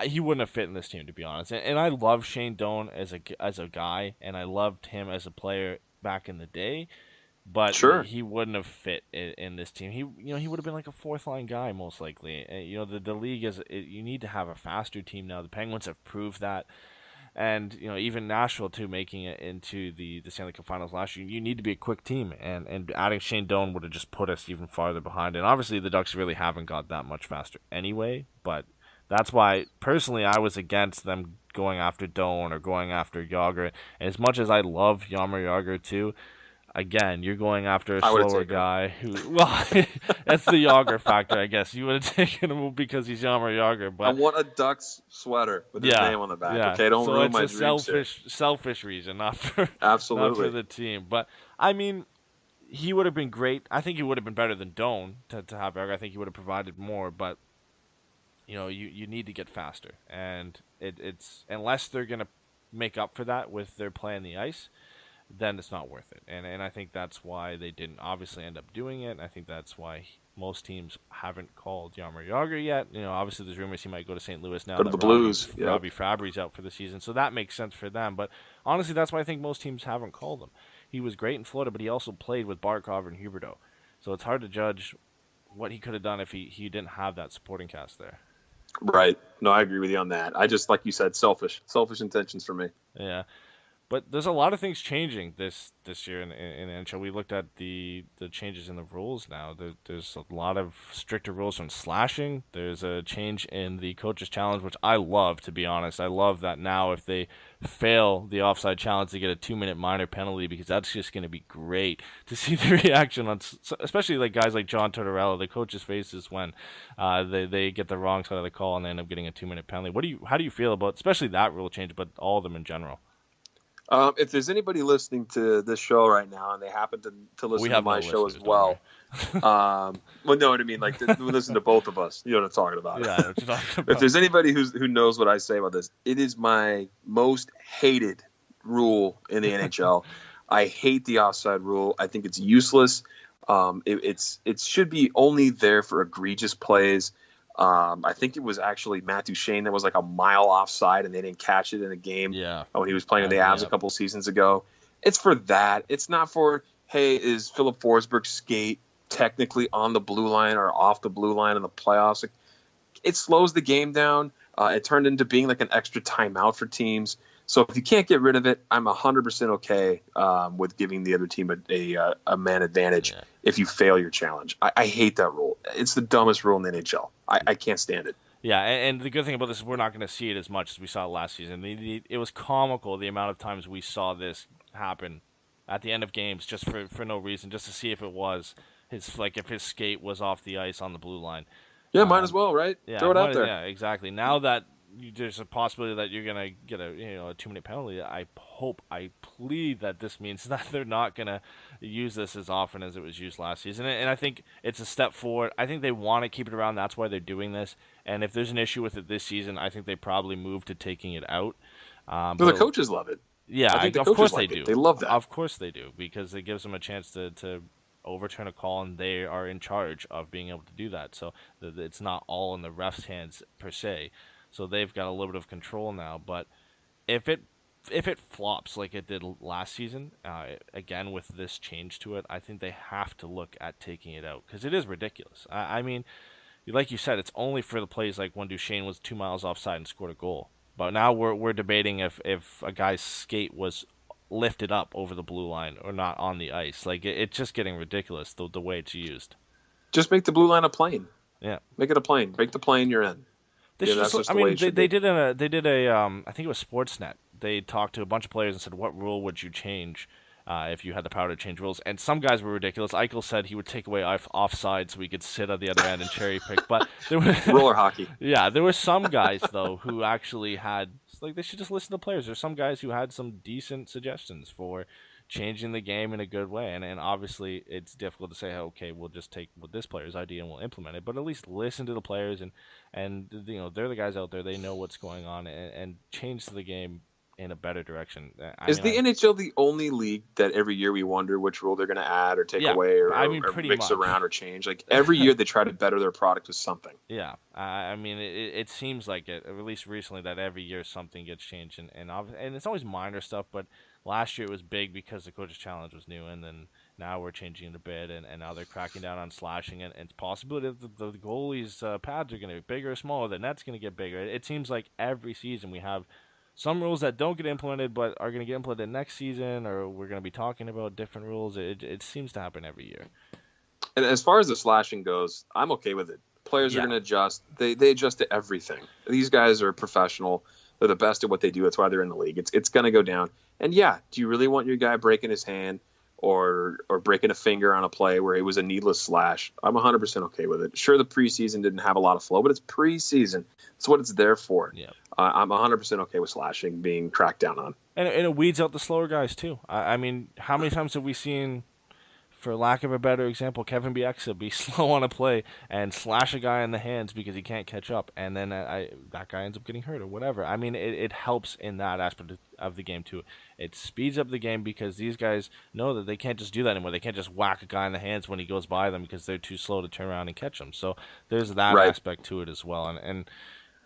He wouldn't have fit in this team, to be honest. And I love Shane Doan as a guy, and I loved him as a player back in the day. But sure, he wouldn't have fit in this team. He would have been like a 4th line guy most likely. The league you need to have a faster team now. The Penguins have proved that. And even Nashville too, making it into the Stanley Cup Finals last year, you need to be a quick team, and adding Shane Doan would have just put us even farther behind. And obviously the Ducks really haven't got that much faster anyway, but that's why personally I was against them going after Doan or going after Yager. And as much as I love Jaromir Yager too, again, you're going after a slower guy who, well, that's the Yager factor, I guess. You would have taken him because he's Jaromir Yager, but I want a Ducks sweater with his name on the back. Yeah. Okay, don't so ruin my it's a selfish reason, not for Absolutely. not for the team. But I mean, he would have been great. I think he would have been better than Doan to have Yager. I think he would have provided more, but you need to get faster, and it's unless they're gonna make up for that with their play on the ice, then it's not worth it. And I think that's why they didn't obviously end up doing it. And I think that's why most teams haven't called Jaromir Yager yet. Obviously there's rumors he might go to St. Louis now. Go to the Blues. Robbie Fabry's out for the season, so that makes sense for them. But honestly, that's why I think most teams haven't called him. He was great in Florida, but he also played with Barkov and Huberdeau. So it's hard to judge what he could have done if he didn't have that supporting cast there. Right. No, I agree with you on that. I just, like you said, selfish intentions for me. Yeah. But there's a lot of things changing this year in NHL. We looked at the changes in the rules now. There's a lot of stricter rules on slashing. There's a change in the coach's challenge, which I love, to be honest. I love that now if they fail the offside challenge, they get a 2-minute minor penalty, because that's just going to be great to see the reaction on, especially like guys like John Tortorella, the coach's faces when they get the wrong side of the call and they end up getting a 2-minute penalty. How do you feel about especially that rule change, but all of them in general? If there's anybody listening to this show right now and they happen to listen to my show as well, well, no, what I mean, like, listen to both of us. You know what I'm talking about. Yeah, I know what you're talking about. If there's anybody who knows what I say about this, it is my most hated rule in the NHL. I hate the offside rule. I think it's useless. It should be only there for egregious plays. I think it was actually Matt Duchene that was like a mile offside and they didn't catch it in a game when he was playing with the Avs a couple seasons ago. It's for that. It's not for, hey, is Philip Forsberg's skate technically on the blue line or off the blue line in the playoffs? It slows the game down. It turned into being like an extra timeout for teams. So if you can't get rid of it, I'm 100% okay with giving the other team a man advantage if you fail your challenge. I hate that rule. It's the dumbest rule in the NHL. I can't stand it. Yeah, and the good thing about this is we're not going to see it as much as we saw last season. It was comical the amount of times we saw this happen at the end of games just for no reason, just to see if it was if his skate was off the ice on the blue line. Yeah, might as well, right? Yeah, throw it out there. Yeah, exactly. Now that there's a possibility that you're gonna get a 2-minute penalty, I plead that this means that they're not gonna use this as often as it was used last season. And I think it's a step forward. I think they want to keep it around. That's why they're doing this. And if there's an issue with it this season, I think they probably move to taking it out. But the coaches love it. Yeah, I think of course they do. They love that. Of course they do, because it gives them a chance to overturn a call, and they are in charge of being able to do that. So it's not all in the ref's hands per se. So they've got a little bit of control now. But if it flops like it did last season, again with this change to it, I think they have to look at taking it out, because it is ridiculous. I mean, like you said, it's only for the plays like when Duchene was 2 miles offside and scored a goal. But now we're debating if a guy's skate was lifted up over the blue line or not on the ice. Like, it's just getting ridiculous the way it's used. Just make the blue line a plane. Yeah, make it a plane. Break the plane, you're in. They did a I think it was Sportsnet. They talked to a bunch of players and said, what rule would you change if you had the power to change rules? And some guys were ridiculous. Eichel said he would take away offside so we could sit on the other end and cherry pick. But there were roller hockey. Yeah, there were some guys though who actually had, like, they should just listen to players. There's some guys who had some decent suggestions for changing the game in a good way. And obviously it's difficult to say, okay, we'll just take what this player's idea and we'll implement it. But at least listen to the players and they're the guys out there. They know what's going on and change the game in a better direction. Is the NHL the only league that every year we wonder which rule they're going to add or take away or mix around or change? Like, every year they try to better their product with something. Yeah. I mean, it seems like it, at least recently, that every year something gets changed. And it's always minor stuff, but last year it was big because the coach's challenge was new, and then now we're changing it a bit, and now they're cracking down on slashing, and it's possible that the goalies' pads are going to be bigger or smaller, the net's going to get bigger. It seems like every season we have some rules that don't get implemented but are going to get implemented next season, or we're going to be talking about different rules. It seems to happen every year. And as far as the slashing goes, I'm okay with it. Players are going to adjust. They adjust to everything. These guys are professional. They're the best at what they do. That's why they're in the league. It's going to go down. And yeah, do you really want your guy breaking his hand or breaking a finger on a play where it was a needless slash? I'm 100% okay with it. Sure, the preseason didn't have a lot of flow, but it's preseason. That's what it's there for. Yeah. I'm 100% okay with slashing being cracked down on. And it weeds out the slower guys too. I mean, how many times have we seen, for lack of a better example, Kevin Bieksa be slow on a play and slash a guy in the hands because he can't catch up, and then that guy ends up getting hurt or whatever. I mean, it helps in that aspect of the game too. It speeds up the game because these guys know that they can't just do that anymore. They can't just whack a guy in the hands when he goes by them because they're too slow to turn around and catch him. So there's that aspect to it as well. And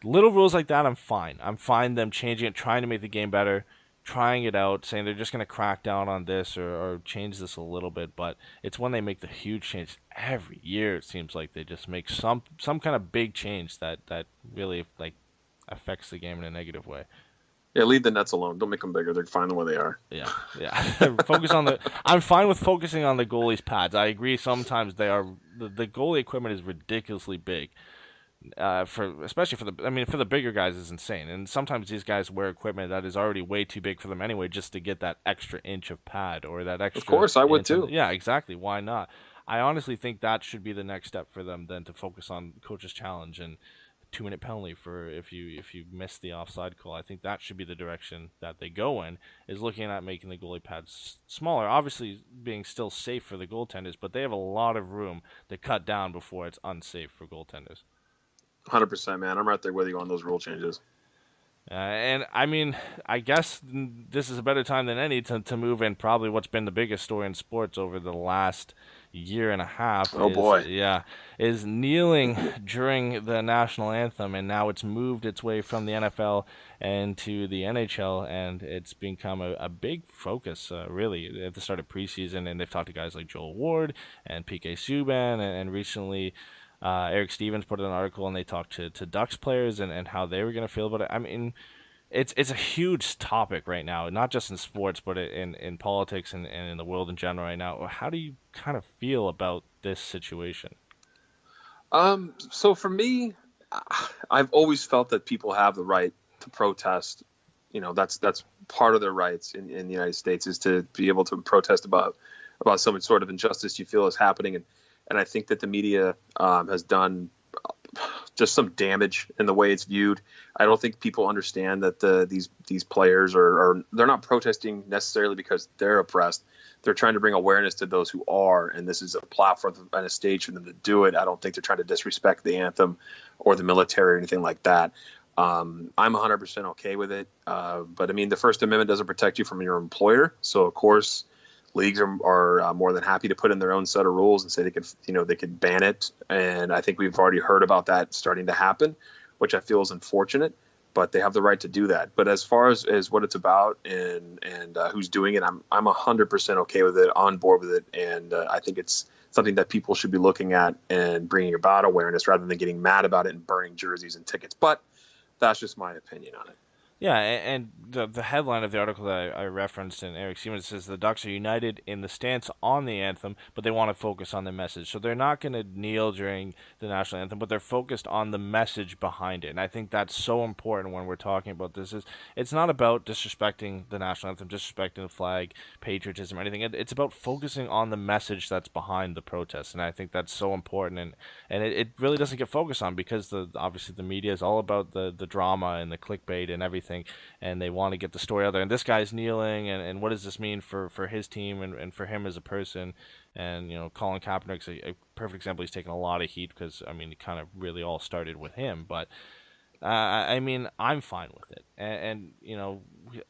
little rules like that, I'm fine. I'm fine them changing it, trying to make the game better, trying it out, saying they're just going to crack down on this or change this a little bit. But it's when they make the huge change every year. It seems like they just make some kind of big change that really like affects the game in a negative way. Yeah, leave the nets alone. Don't make them bigger. They're fine the way they are. Yeah. I'm fine with focusing on the goalie's pads. I agree. Sometimes they are the goalie equipment is ridiculously big. Especially for the bigger guys is insane, and sometimes these guys wear equipment that is already way too big for them anyway, just to get that extra inch of pad or that extra. Of course, I would too. Yeah, exactly. Why not? I honestly think that should be the next step for them, then, to focus on coach's challenge and 2-minute penalty for if you miss the offside call. I think that should be the direction that they go in, is looking at making the goalie pads smaller, obviously being still safe for the goaltenders, but they have a lot of room to cut down before it's unsafe for goaltenders. 100%, man. I'm right there with you on those rule changes. And I mean, I guess this is a better time than any to move in probably what's been the biggest story in sports over the last year and a half. Is kneeling during the national anthem, and now it's moved its way from the NFL and to the NHL, and it's become a big focus, really, at the start of preseason. And they've talked to guys like Joel Ward and PK Subban, and recently Eric Stevens put in an article, and they talked to Ducks players and how they were going to feel about it. I mean, it's a huge topic right now, not just in sports, but in politics and in the world in general right now. How do you kind of feel about this situation? So for me, I've always felt that people have the right to protest. You know, that's part of their rights in the United States, is to be able to protest about some sort of injustice you feel is happening. And I think that the media has done just some damage in the way it's viewed. I don't think people understand that these players they're not protesting necessarily because they're oppressed. They're trying to bring awareness to those who are, and this is a platform and a stage for them to do it. I don't think they're trying to disrespect the anthem or the military or anything like that. I'm 100% okay with it. But I mean, the First Amendment doesn't protect you from your employer. So of course, leagues are more than happy to put in their own set of rules and say they could ban it. And I think we've already heard about that starting to happen, which I feel is unfortunate, but they have the right to do that. But as far as what it's about and who's doing it, I'm 100% okay with it, on board with it. And I think it's something that people should be looking at and bringing about awareness rather than getting mad about it and burning jerseys and tickets. But that's just my opinion on it. Yeah, and the headline of the article that I referenced in Eric Stevens says the Ducks are united in the stance on the anthem, but they want to focus on the message. So they're not going to kneel during the national anthem, but they're focused on the message behind it. And I think that's so important when we're talking about this. It's not about disrespecting the national anthem, disrespecting the flag, patriotism, or anything. It's about focusing on the message that's behind the protest. And I think that's so important. And it really doesn't get focused on because obviously the media is all about the drama and the clickbait and everything. And they want to get the story out there. And this guy's kneeling, and what does this mean for his team and for him as a person? And, you know, Colin Kaepernick's a perfect example. He's taken a lot of heat because, I mean, it kind of really all started with him. But, I mean, I'm fine with it. And you know,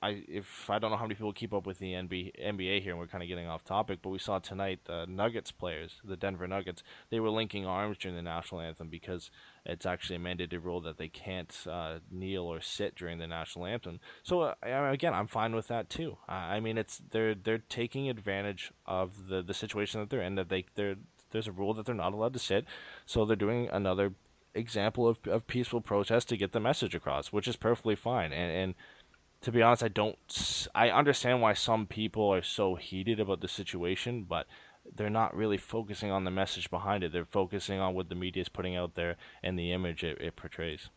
I don't know how many people keep up with the NBA here, and we're kind of getting off topic, but we saw tonight the Nuggets players, the Denver Nuggets, they were linking arms during the national anthem because it's actually a mandated rule that they can't kneel or sit during the national anthem. So again, I'm fine with that too. I mean, they're taking advantage of the situation that they're in. That there's a rule that they're not allowed to sit, so they're doing another example of peaceful protest to get the message across, which is perfectly fine. And to be honest, I understand why some people are so heated about the situation, but they're not really focusing on the message behind it. They're focusing on what the media is putting out there and the image it portrays.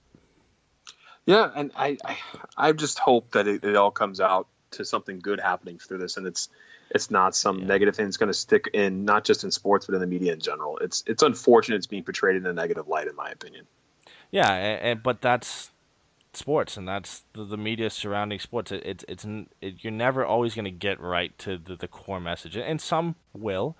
Yeah, and I just hope that it all comes out to something good happening through this, and it's not some negative thing that's going to stick in, not just in sports, but in the media in general. It's unfortunate it's being portrayed in a negative light, in my opinion. Yeah, but that's sports, and that's the media surrounding sports. You're never always going to get right to the core message, and some will,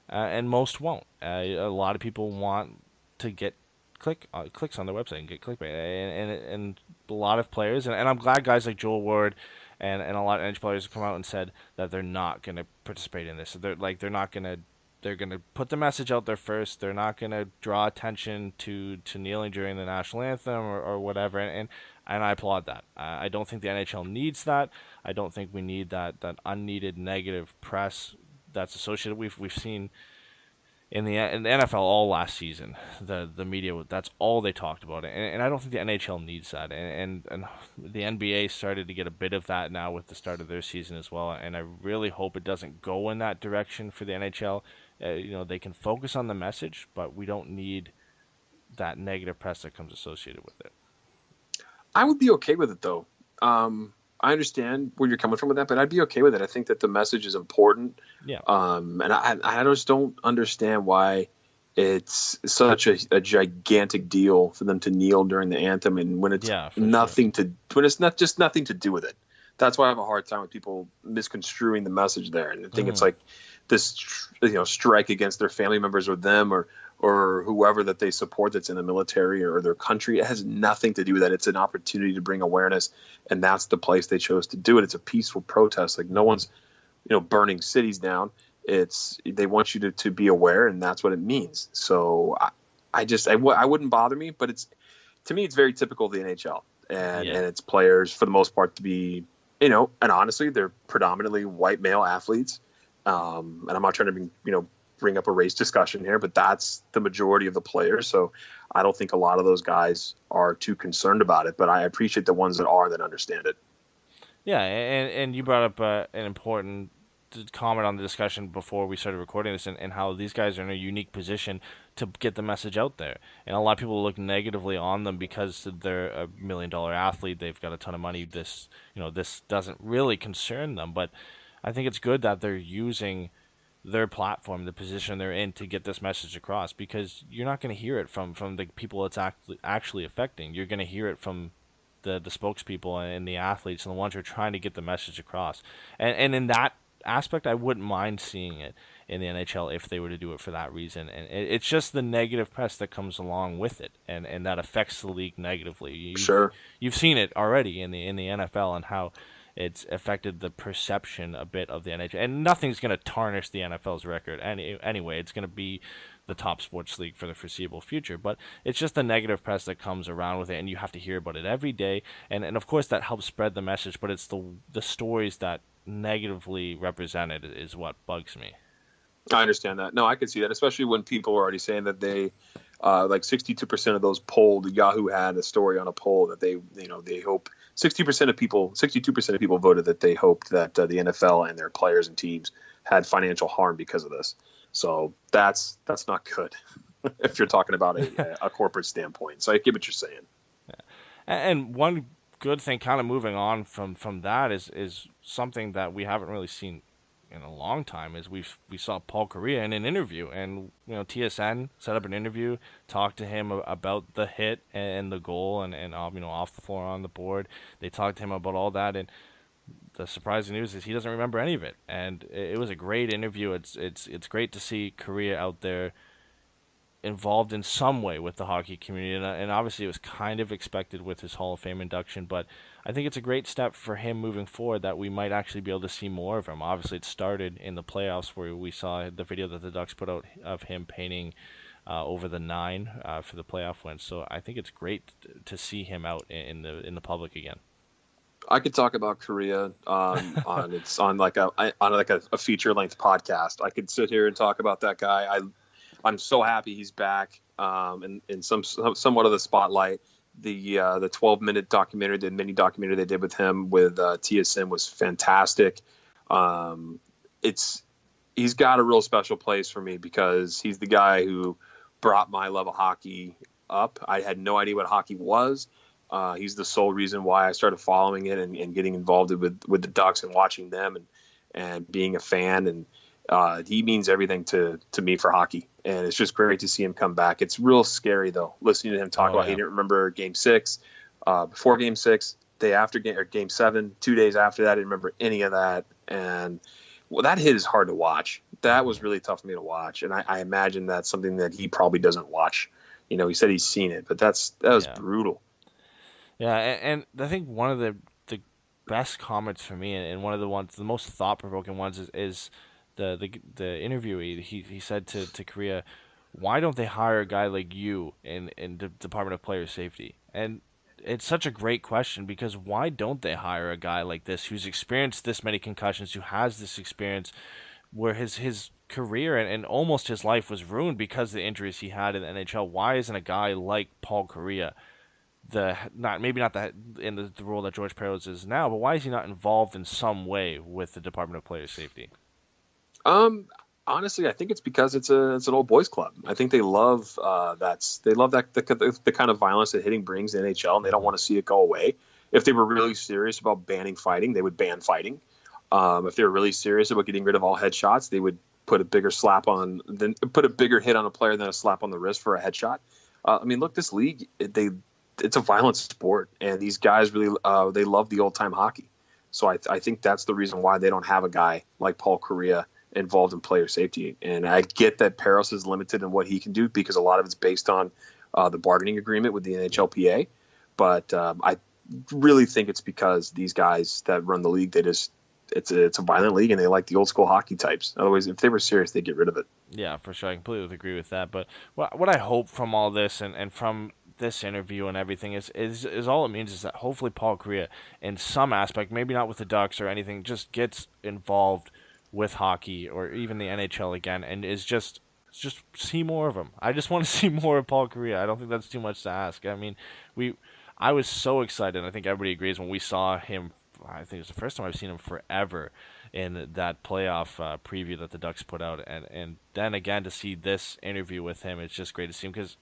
and most won't. A lot of people want to get clicks on their website and get clickbait, and a lot of players, and I'm glad guys like Joel Ward and a lot of NHL players have come out and said that they're not going to participate in this. They're not going to. They're going to put the message out there first. They're not going to draw attention to kneeling during the national anthem or whatever. And I applaud that. I don't think the NHL needs that. I don't think we need that unneeded negative press that's associated. We've seen in the NFL all last season, the media, that's all they talked about, and I don't think the NHL needs that, and the NBA started to get a bit of that now with the start of their season as well, and I really hope it doesn't go in that direction for the NHL. They can focus on the message, but we don't need that negative press that comes associated with it. I would be okay with it, though. I understand where you're coming from with that, but I'd be okay with it. I think that the message is important. Yeah. And I just don't understand why it's such a gigantic deal for them to kneel during the anthem, and when it's when it's not just nothing to do with it. That's why I have a hard time with people misconstruing the message there, and I think it's like this, strike against their family members or them or whoever that they support that's in the military or their country. It has nothing to do with that. It's an opportunity to bring awareness, and that's the place they chose to do it. It's a peaceful protest. Like, no one's, burning cities down. They want you to be aware, and that's what it means. So I wouldn't bother me, but to me, it's very typical of the NHL and its players for the most part to be, and honestly, they're predominantly white male athletes. And I'm not trying to bring up a race discussion here, but that's the majority of the players. So I don't think a lot of those guys are too concerned about it, but I appreciate the ones that are, that understand it. Yeah, and you brought up an important comment on the discussion before we started recording this, and how these guys are in a unique position to get the message out there. And a lot of people look negatively on them because they're a $1 million athlete. They've got a ton of money. This doesn't really concern them, but I think it's good that they're using their platform, the position they're in, to get this message across, because you're not going to hear it from the people it's actually affecting. You're going to hear it from the spokespeople and the athletes and the ones who are trying to get the message across. And in that aspect, I wouldn't mind seeing it in the NHL if they were to do it for that reason. And it's just the negative press that comes along with it, and that affects the league negatively. You've seen it already in the NFL and how it's affected the perception a bit of the NHL. And nothing's going to tarnish the NFL's record anyway. It's going to be the top sports league for the foreseeable future. But it's just the negative press that comes around with it, and you have to hear about it every day. And of course, that helps spread the message, but it's the stories that negatively represented is what bugs me. I understand that. No, I can see that, especially when people are already saying that they, like 62% of those polled, Yahoo had a story on a poll that they hope 62% of people voted that they hoped that the NFL and their players and teams had financial harm because of this. So that's not good if you're talking about a corporate standpoint. So I get what you're saying. Yeah. And one good thing, kind of moving on from that, is something that we haven't really seen in a long time, is we saw Paul Kariya in an interview, and TSN set up an interview, talked to him about the hit and the goal and off the floor on the board. They talked to him about all that, and the surprising news is he doesn't remember any of it. And it was a great interview. It's great to see Kariya out there involved in some way with the hockey community, and obviously it was kind of expected with his Hall of Fame induction, but I think it's a great step for him moving forward that we might actually be able to see more of him. Obviously it started in the playoffs where we saw the video that the Ducks put out of him painting over the 9 for the playoff win. So I think it's great to see him out in the public again. I could talk about Kariya on a feature length podcast. I could sit here and talk about that guy. I'm so happy he's back in somewhat of the spotlight. the 12-minute documentary, the mini documentary they did with him with TSN was fantastic. He's got a real special place for me because he's the guy who brought my love of hockey up. I had no idea what hockey was. He's the sole reason why I started following it and getting involved with the Ducks and watching them and being a fan. And he means everything to me for hockey. And it's just great to see him come back. It's real scary, though, listening to him talk about he didn't remember Game 6, before Game 6, day after Game 7, 2 days after that, I didn't remember any of that. And that hit is hard to watch. That was really tough for me to watch. And I imagine that's something that he probably doesn't watch. He said he's seen it, but that was brutal. Yeah, and I think one of the best comments for me, and one of the most thought-provoking ones is the interviewee. He said to Kariya, why don't they hire a guy like you in the Department of Player Safety? And it's such a great question, because why don't they hire a guy like this who's experienced this many concussions, who has this experience where his career and almost his life was ruined because of the injuries he had in the NHL? Why isn't a guy like Paul Kariya maybe not in the role that George Parros is now, but why is he not involved in some way with the Department of Player Safety? Honestly, I think it's because it's an old boys club. I think they love the kind of violence that hitting brings in the NHL, and they don't want to see it go away. If they were really serious about banning fighting, they would ban fighting. If they were really serious about getting rid of all headshots, they would put a bigger hit on a player than a slap on the wrist for a headshot. Look, this league, it's a violent sport, and these guys really they love the old time hockey. So I think that's the reason why they don't have a guy like Paul Kariya involved in player safety. And I get that Parros is limited in what he can do because a lot of it's based on the bargaining agreement with the NHLPA. But I really think it's because these guys that run the league, it's a violent league, and they like the old school hockey types. Otherwise, if they were serious, they'd get rid of it. Yeah, for sure. I completely agree with that. But what I hope from all this and from this interview and everything is all it means is that hopefully Paul Kariya, in some aspect, maybe not with the Ducks or anything, just gets involved with hockey or even the NHL again, and is just see more of him. I just want to see more of Paul Kariya. I don't think that's too much to ask. I was so excited, and I think everybody agrees, when we saw him. I think it's the first time I've seen him forever in that playoff preview that the Ducks put out, and then again to see this interview with him, it's just great to see him, because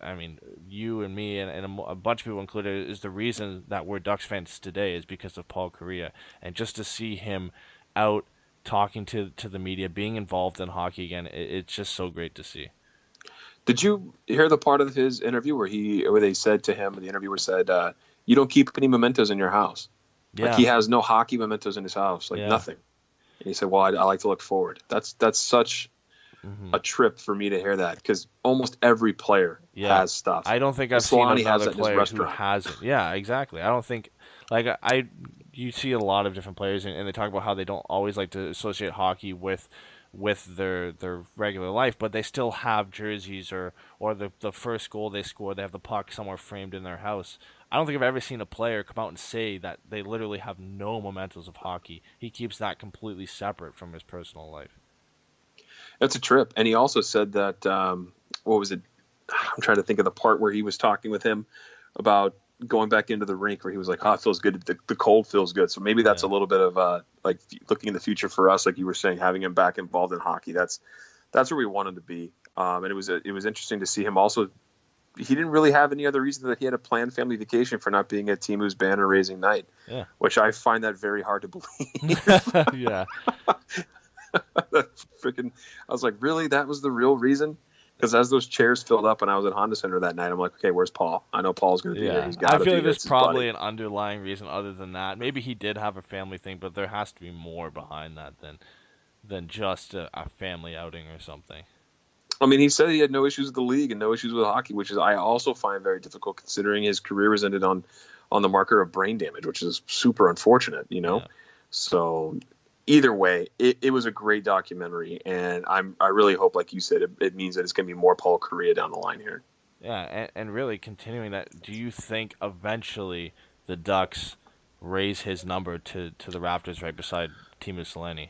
you and me and a bunch of people included, is the reason that we're Ducks fans today is because of Paul Kariya, and just to see him out talking to the media, being involved in hockey again, it's just so great to see. Did you hear the part of his interview where they said to him, the interviewer said, you don't keep any mementos in your house? Yeah. Like, he has no hockey mementos in his house, nothing. And he said, well, I like to look forward. That's such a trip for me to hear that, because almost every player has stuff. I don't think I've seen another player who hasn't. Yeah, exactly. I don't think, you see a lot of different players, and they talk about how they don't always like to associate hockey with their regular life, but they still have jerseys or the first goal they score, they have the puck somewhere framed in their house. I don't think I've ever seen a player come out and say that they literally have no mementos of hockey. He keeps that completely separate from his personal life. That's a trip. And he also said that, what was it? I'm trying to think of the part where he was talking with him about going back into the rink, where he was like, it feels good. The cold feels good. So maybe that's a little bit of looking in the future for us, like you were saying, having him back involved in hockey. That's where we want him to be. And it was interesting to see him also. He didn't really have any other reason that he had a planned family vacation for not being at Timu's banner raising night, which I find that very hard to believe. Yeah. I was like, really? That was the real reason? Because as those chairs filled up and I was at Honda Center that night, I'm like, okay, where's Paul? I know Paul's going to be there. He's got to be. I feel like there's probably an underlying reason other than that. Maybe he did have a family thing, but there has to be more behind that than just a family outing or something. He said he had no issues with the league and no issues with hockey, which is I also find very difficult, considering his career was ended on the marker of brain damage, which is super unfortunate, Yeah. So either way, it was a great documentary, and I really hope, like you said, it means that it's going to be more Paul Kariya down the line here. Yeah, and really continuing that, do you think eventually the Ducks raise his number to the Raptors right beside Teemu Selanne?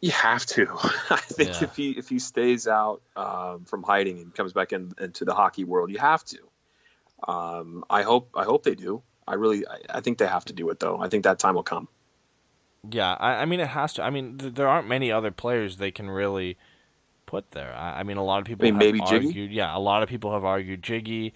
You have to. I think if he stays out from hiding and comes back into the hockey world, you have to. I hope they do. I think they have to do it though. I think that time will come. Yeah, I mean it has to. I mean there aren't many other players they can really put there. I mean a lot of I people mean, have maybe Jiggy. argued. Yeah, a lot of people have argued Jiggy.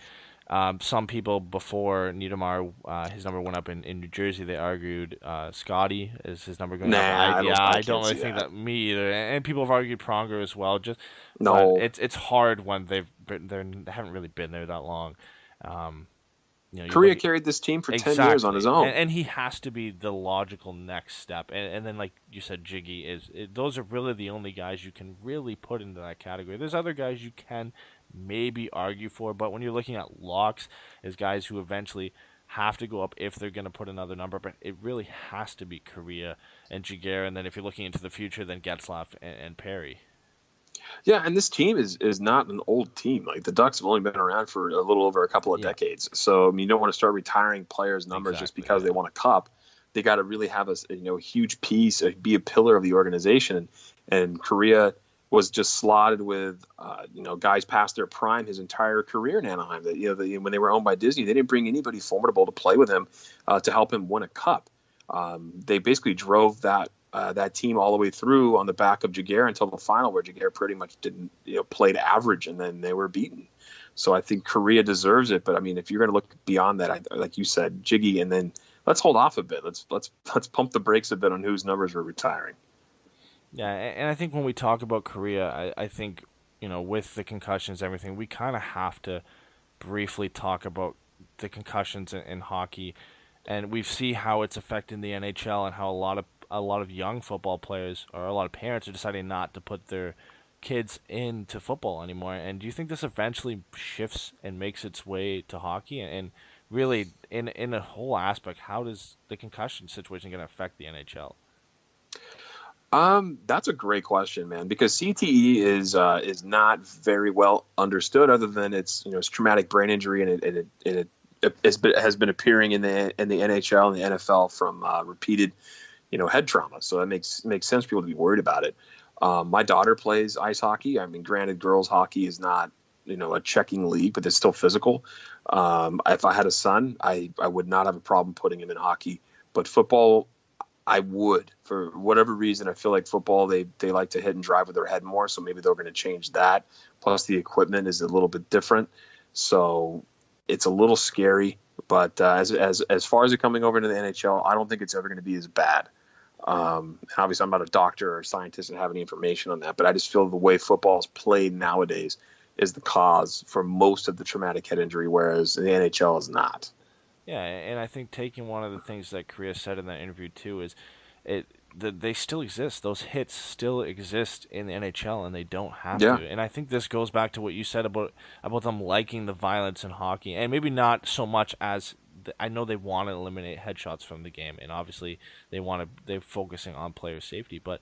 Some people before Niedermeyer, his number went up in New Jersey. They argued Scotty is his number going up. Nah, I I don't can't really see think that. that me either. And people have argued Pronger as well. But No, it's hard when they haven't really been there that long. Um, you look Kariya at, carried this team for 10 years on his exactly, own. and he has to be the logical next step. And then like you said, Jiggy those are really the only guys you can really put into that category. There's other guys you can maybe argue for, but when you're looking at locks, as guys who eventually have to go up if they're going to put another number, but it really has to be Kariya and Jaguar, and then if you're looking into the future, then Getzlaff and Perry. Yeah, and this team is not an old team. Like the Ducks have only been around for a little over a couple of Yeah, decades. So I mean, you don't want to start retiring players' numbers just exactly. because Yeah. they won a cup. They got to really have a huge piece, be a pillar of the organization. And Kariya was just slotted with guys past their prime his entire career in Anaheim. That when they were owned by Disney, they didn't bring anybody formidable to play with him to help him win a cup. They basically drove that team all the way through on the back of Jaguar until the final, where Jaguar pretty much didn't played average, and then they were beaten. So I think Kariya deserves it. But I mean, if you're going to look beyond that, like you said, Jiggy, and then let's hold off a bit. Let's pump the brakes a bit on whose numbers we're retiring. Yeah, and I think when we talk about Kariya, I think, with the concussions and everything, we kind of have to briefly talk about the concussions in hockey, and we see how it's affecting the NHL and how a lot of young football players or a lot of parents are deciding not to put their kids into football anymore. And do you think this eventually shifts and makes its way to hockey? And really, in a whole aspect, how does the concussion situation going to affect the NHL? That's a great question, man, because CTE is not very well understood, other than it's traumatic brain injury, and it has been appearing in the NHL and the NFL from repeated head trauma. So that makes sense for people to be worried about it. My daughter plays ice hockey. I mean, granted, girls hockey is not a checking league, but it's still physical. If I had a son, I would not have a problem putting him in hockey, but football, I would. For whatever reason, I feel like football, they like to hit and drive with their head more, so maybe they're going to change that. Plus, the equipment is a little bit different, so it's a little scary. But as far as it coming over into the NHL, I don't think it's ever going to be as bad. Obviously, I'm not a doctor or a scientist and have any information on that, but I just feel the way football is played nowadays is the cause for most of the traumatic head injury, whereas the NHL is not. Yeah, and I think taking one of the things that Kariya said in that interview too is they still exist. Those hits still exist in the NHL, and they don't have Yeah. to. And I think this goes back to what you said about them liking the violence in hockey, and maybe not so much as I know they want to eliminate headshots from the game, and obviously they're focusing on player safety, but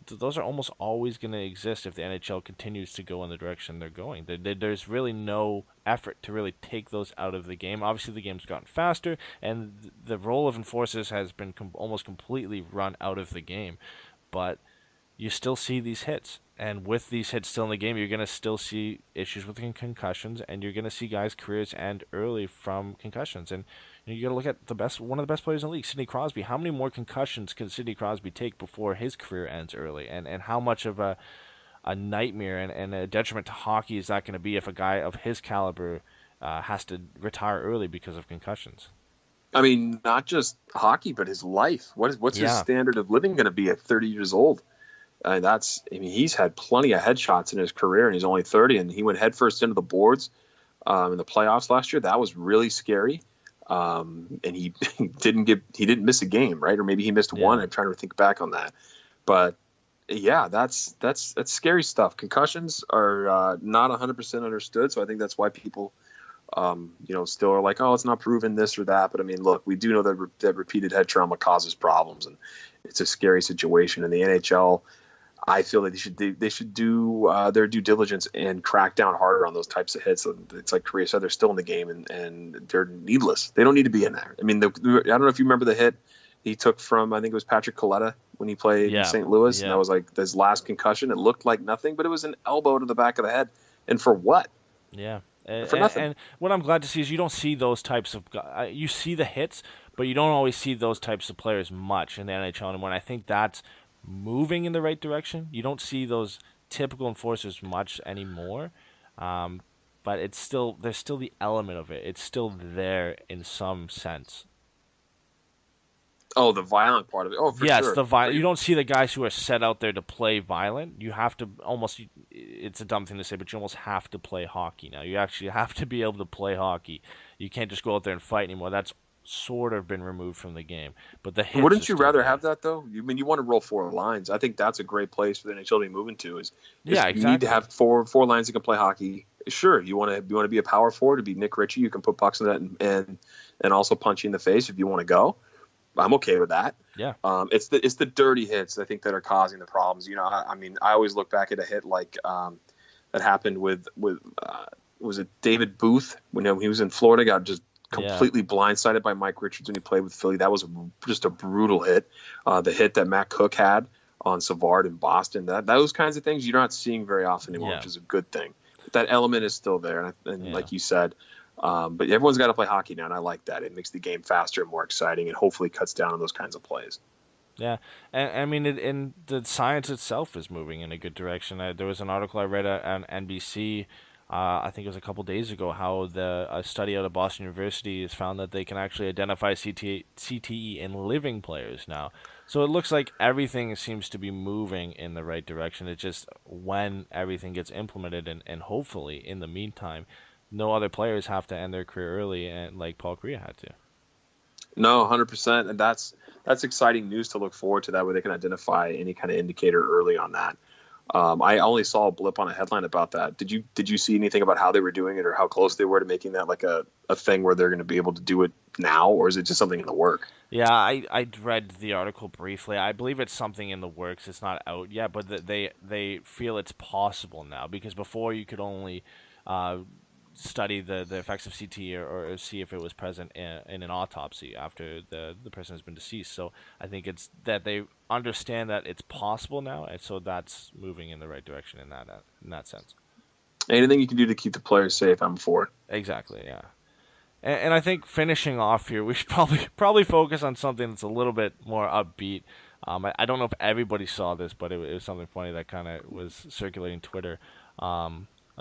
those are almost always going to exist if the NHL continues to go in the direction they're going. There's really no effort to really take those out of the game. Obviously, the game's gotten faster, and the role of enforcers has been almost completely run out of the game. But you still see these hits, and with these hits still in the game, you're going to still see issues with concussions, and you're going to see guys' careers end early from concussions. And you got to look at one of the best players in the league, Sidney Crosby. How many more concussions can Sidney Crosby take before his career ends early? And how much of a nightmare and a detriment to hockey is that going to be if a guy of his caliber has to retire early because of concussions? I mean, not just hockey, but his life. What's his standard of living going to be at 30 years old? He's had plenty of headshots in his career, and he's only 30, and he went headfirst into the boards in the playoffs last year. That was really scary. And he didn't miss a game, right? Or maybe he missed one. I'm trying to think back on that. But yeah, that's scary stuff. Concussions are not 100% understood, so I think that's why people still are like, oh, it's not proven this or that. But I mean, look, we do know that repeated head trauma causes problems, and it's a scary situation. In the NHL, I feel like they should do their due diligence and crack down harder on those types of hits. It's like Kariya said, they're still in the game, and they're needless. They don't need to be in there. I mean, I don't know if you remember the hit he took from, I think it was Patrick Coletta when he played in St. Louis, and that was like his last concussion. It looked like nothing, but it was an elbow to the back of the head. And for what? Yeah. for nothing. And what I'm glad to see is you don't see those types of you see the hits, but you don't always see those types of players much in the NHL anymore. And I think that's moving in the right direction. You don't see those typical enforcers much anymore. But there's still the element of it. It's still there in some sense. Oh, the violent part of it. Oh, for yes, sure. The violent. You don't see the guys who are set out there to play violent. You have to almost. It's a dumb thing to say, but you almost have to play hockey now. You actually have to be able to play hockey. You can't just go out there and fight anymore. That's sort of been removed from the game. But the hits wouldn't you rather have that though? You want to roll 4 lines? I think that's a great place for the NHL to be moving to. Exactly. You need to have four lines that can play hockey. Sure, you want to be a power forward to be Nick Ritchie. You can put pucks in that and also punch you in the face if you want to go. I'm okay with that. Yeah. It's the dirty hits I think that are causing the problems. I mean, I always look back at a hit like that happened with was it David Booth when he was in Florida, got just completely blindsided by Mike Richards when he played with Philly. That was just a brutal hit. The hit that Matt Cook had on Savard in Boston. Those kinds of things you're not seeing very often anymore, which is a good thing. But that element is still there, and like you said. But everyone's got to play hockey now, and I like that. It makes the game faster and more exciting, and hopefully cuts down on those kinds of plays. Yeah, and I mean, and the science itself is moving in a good direction. There was an article I read on NBC, I think it was a couple days ago, how a study out of Boston University has found that they can actually identify CTE in living players now. So it looks like everything seems to be moving in the right direction. It's just when everything gets implemented, and hopefully in the meantime, no other players have to end their career early, and like Paul Kariya had to. No, 100%, and that's exciting news to look forward to. That way, they can identify any kind of indicator early on that. I only saw a blip on a headline about that. Did you see anything about how they were doing it, or how close they were to making that like a thing where they're going to be able to do it now, or is it just something in the work? Yeah, I read the article briefly. I believe it's something in the works. It's not out yet, but they feel it's possible now, because before you could only study the effects of CT or see if it was present in an autopsy after the person has been deceased. So I think it's that they understand that it's possible now, and so that's moving in the right direction in that sense. Anything you can do to keep the players safe, I'm for it. Exactly, yeah. And I think finishing off here, we should probably focus on something that's a little bit more upbeat. I don't know if everybody saw this, but it was something funny that kind of was circulating Twitter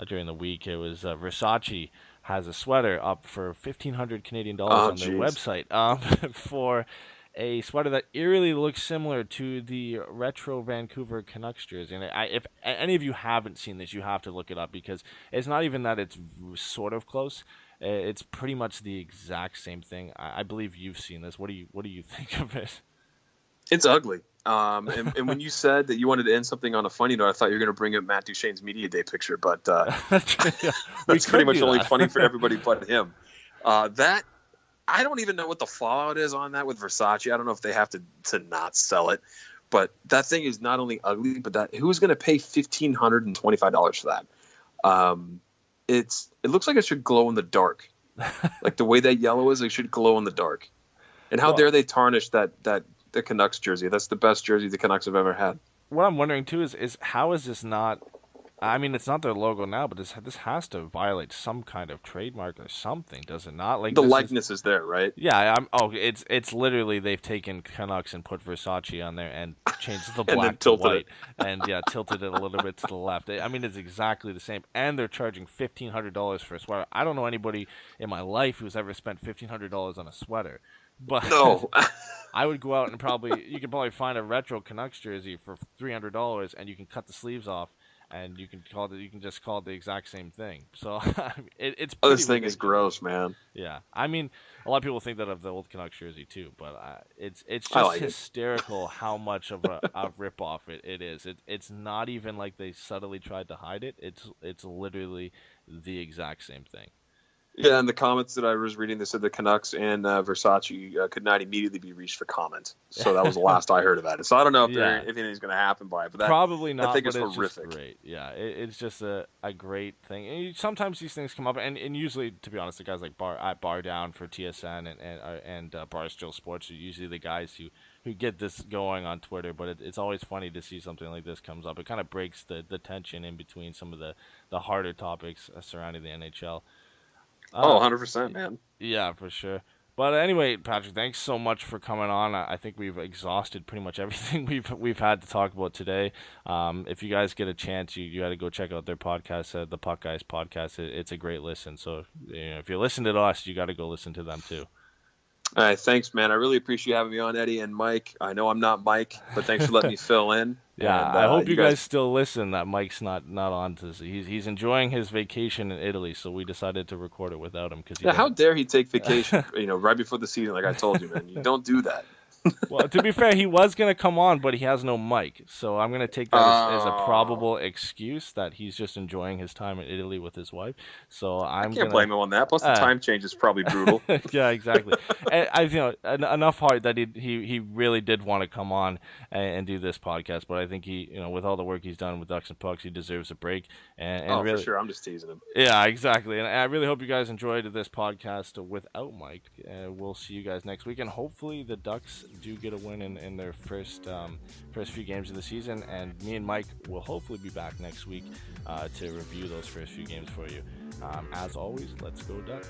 during the week. It was Versace has a sweater up for 1,500 Canadian dollars on their website for a sweater that eerily looks similar to the retro Vancouver Canucks jersey. And if any of you haven't seen this, you have to look it up, because it's not even that it's sort of close. It's pretty much the exact same thing. I believe you've seen this. What do you think of it? It's ugly. And when you said that you wanted to end something on a funny note, I thought you were going to bring up Matt Duchene's Media Day picture, but that's pretty much only funny for everybody but him. I don't even know what the fallout is on that with Versace. I don't know if they have to not sell it, but that thing is not only ugly, but who's going to pay $1,525 for that? It looks like it should glow in the dark. Like the way that yellow is, it should glow in the dark. And how dare they tarnish the Canucks jersey? That's the best jersey the Canucks have ever had. What I'm wondering too is how is this not? I mean, it's not their logo now, but this has to violate some kind of trademark or something, does it not? Like the likeness is there, right? Yeah. It's literally they've taken Canucks and put Versace on there and changed the black to white, and tilted it a little bit to the left. I mean, it's exactly the same, and they're charging $1,500 for a sweater. I don't know anybody in my life who's ever spent $1,500 on a sweater. But no. I would go out and you could probably find a retro Canucks jersey for $300, and you can cut the sleeves off, and you can just call it the exact same thing. So it's this thing is gross, man. Yeah, I mean, a lot of people think that of the old Canucks jersey too, but it's just hysterical how much of a ripoff it is. It's not even like they subtly tried to hide it. It's literally the exact same thing. Yeah, in the comments that I was reading, they said the Canucks and Versace could not immediately be reached for comment. So that was the last I heard about it. So I don't know if anything's going to happen by it, but probably not. I think but it's horrific. Just great. Yeah, it's just a great thing. And sometimes these things come up, and usually, to be honest, the guys like Bar Down for TSN and Barstool Sports are usually the guys who get this going on Twitter. But it's always funny to see something like this comes up. It kind of breaks the tension in between some of the harder topics surrounding the NHL. 100%, man. Yeah, for sure. But anyway, Patrick, thanks so much for coming on. I think we've exhausted pretty much everything we've had to talk about today. If you guys get a chance, you got to go check out their podcast, the Puck Guys podcast. It's a great listen. So if you listen to us, you got to go listen to them too. All right, thanks, man. I really appreciate you having me on, Eddie and Mike. I know I'm not Mike, but thanks for letting me fill in. Yeah, and, I hope you guys still listen. That Mike's not on to. He's enjoying his vacation in Italy, so we decided to record it without him. How dare he take vacation? Right before the season, like I told you, man. You don't do that. Well, to be fair, he was going to come on, but he has no mic. So I'm going to take that as a probable excuse that he's just enjoying his time in Italy with his wife. So I can't blame him on that. Plus, the time change is probably brutal. Yeah, exactly. And enough heart that he really did want to come on and do this podcast. But I think he, with all the work he's done with Ducks and Pucks, he deserves a break. And really, for sure. I'm just teasing him. Yeah, exactly. And I really hope you guys enjoyed this podcast without Mike. We'll see you guys next week, and hopefully the Ducks do get a win in their first few games of the season, and me and Mike will hopefully be back next week to review those first few games for you. As always, let's go Ducks.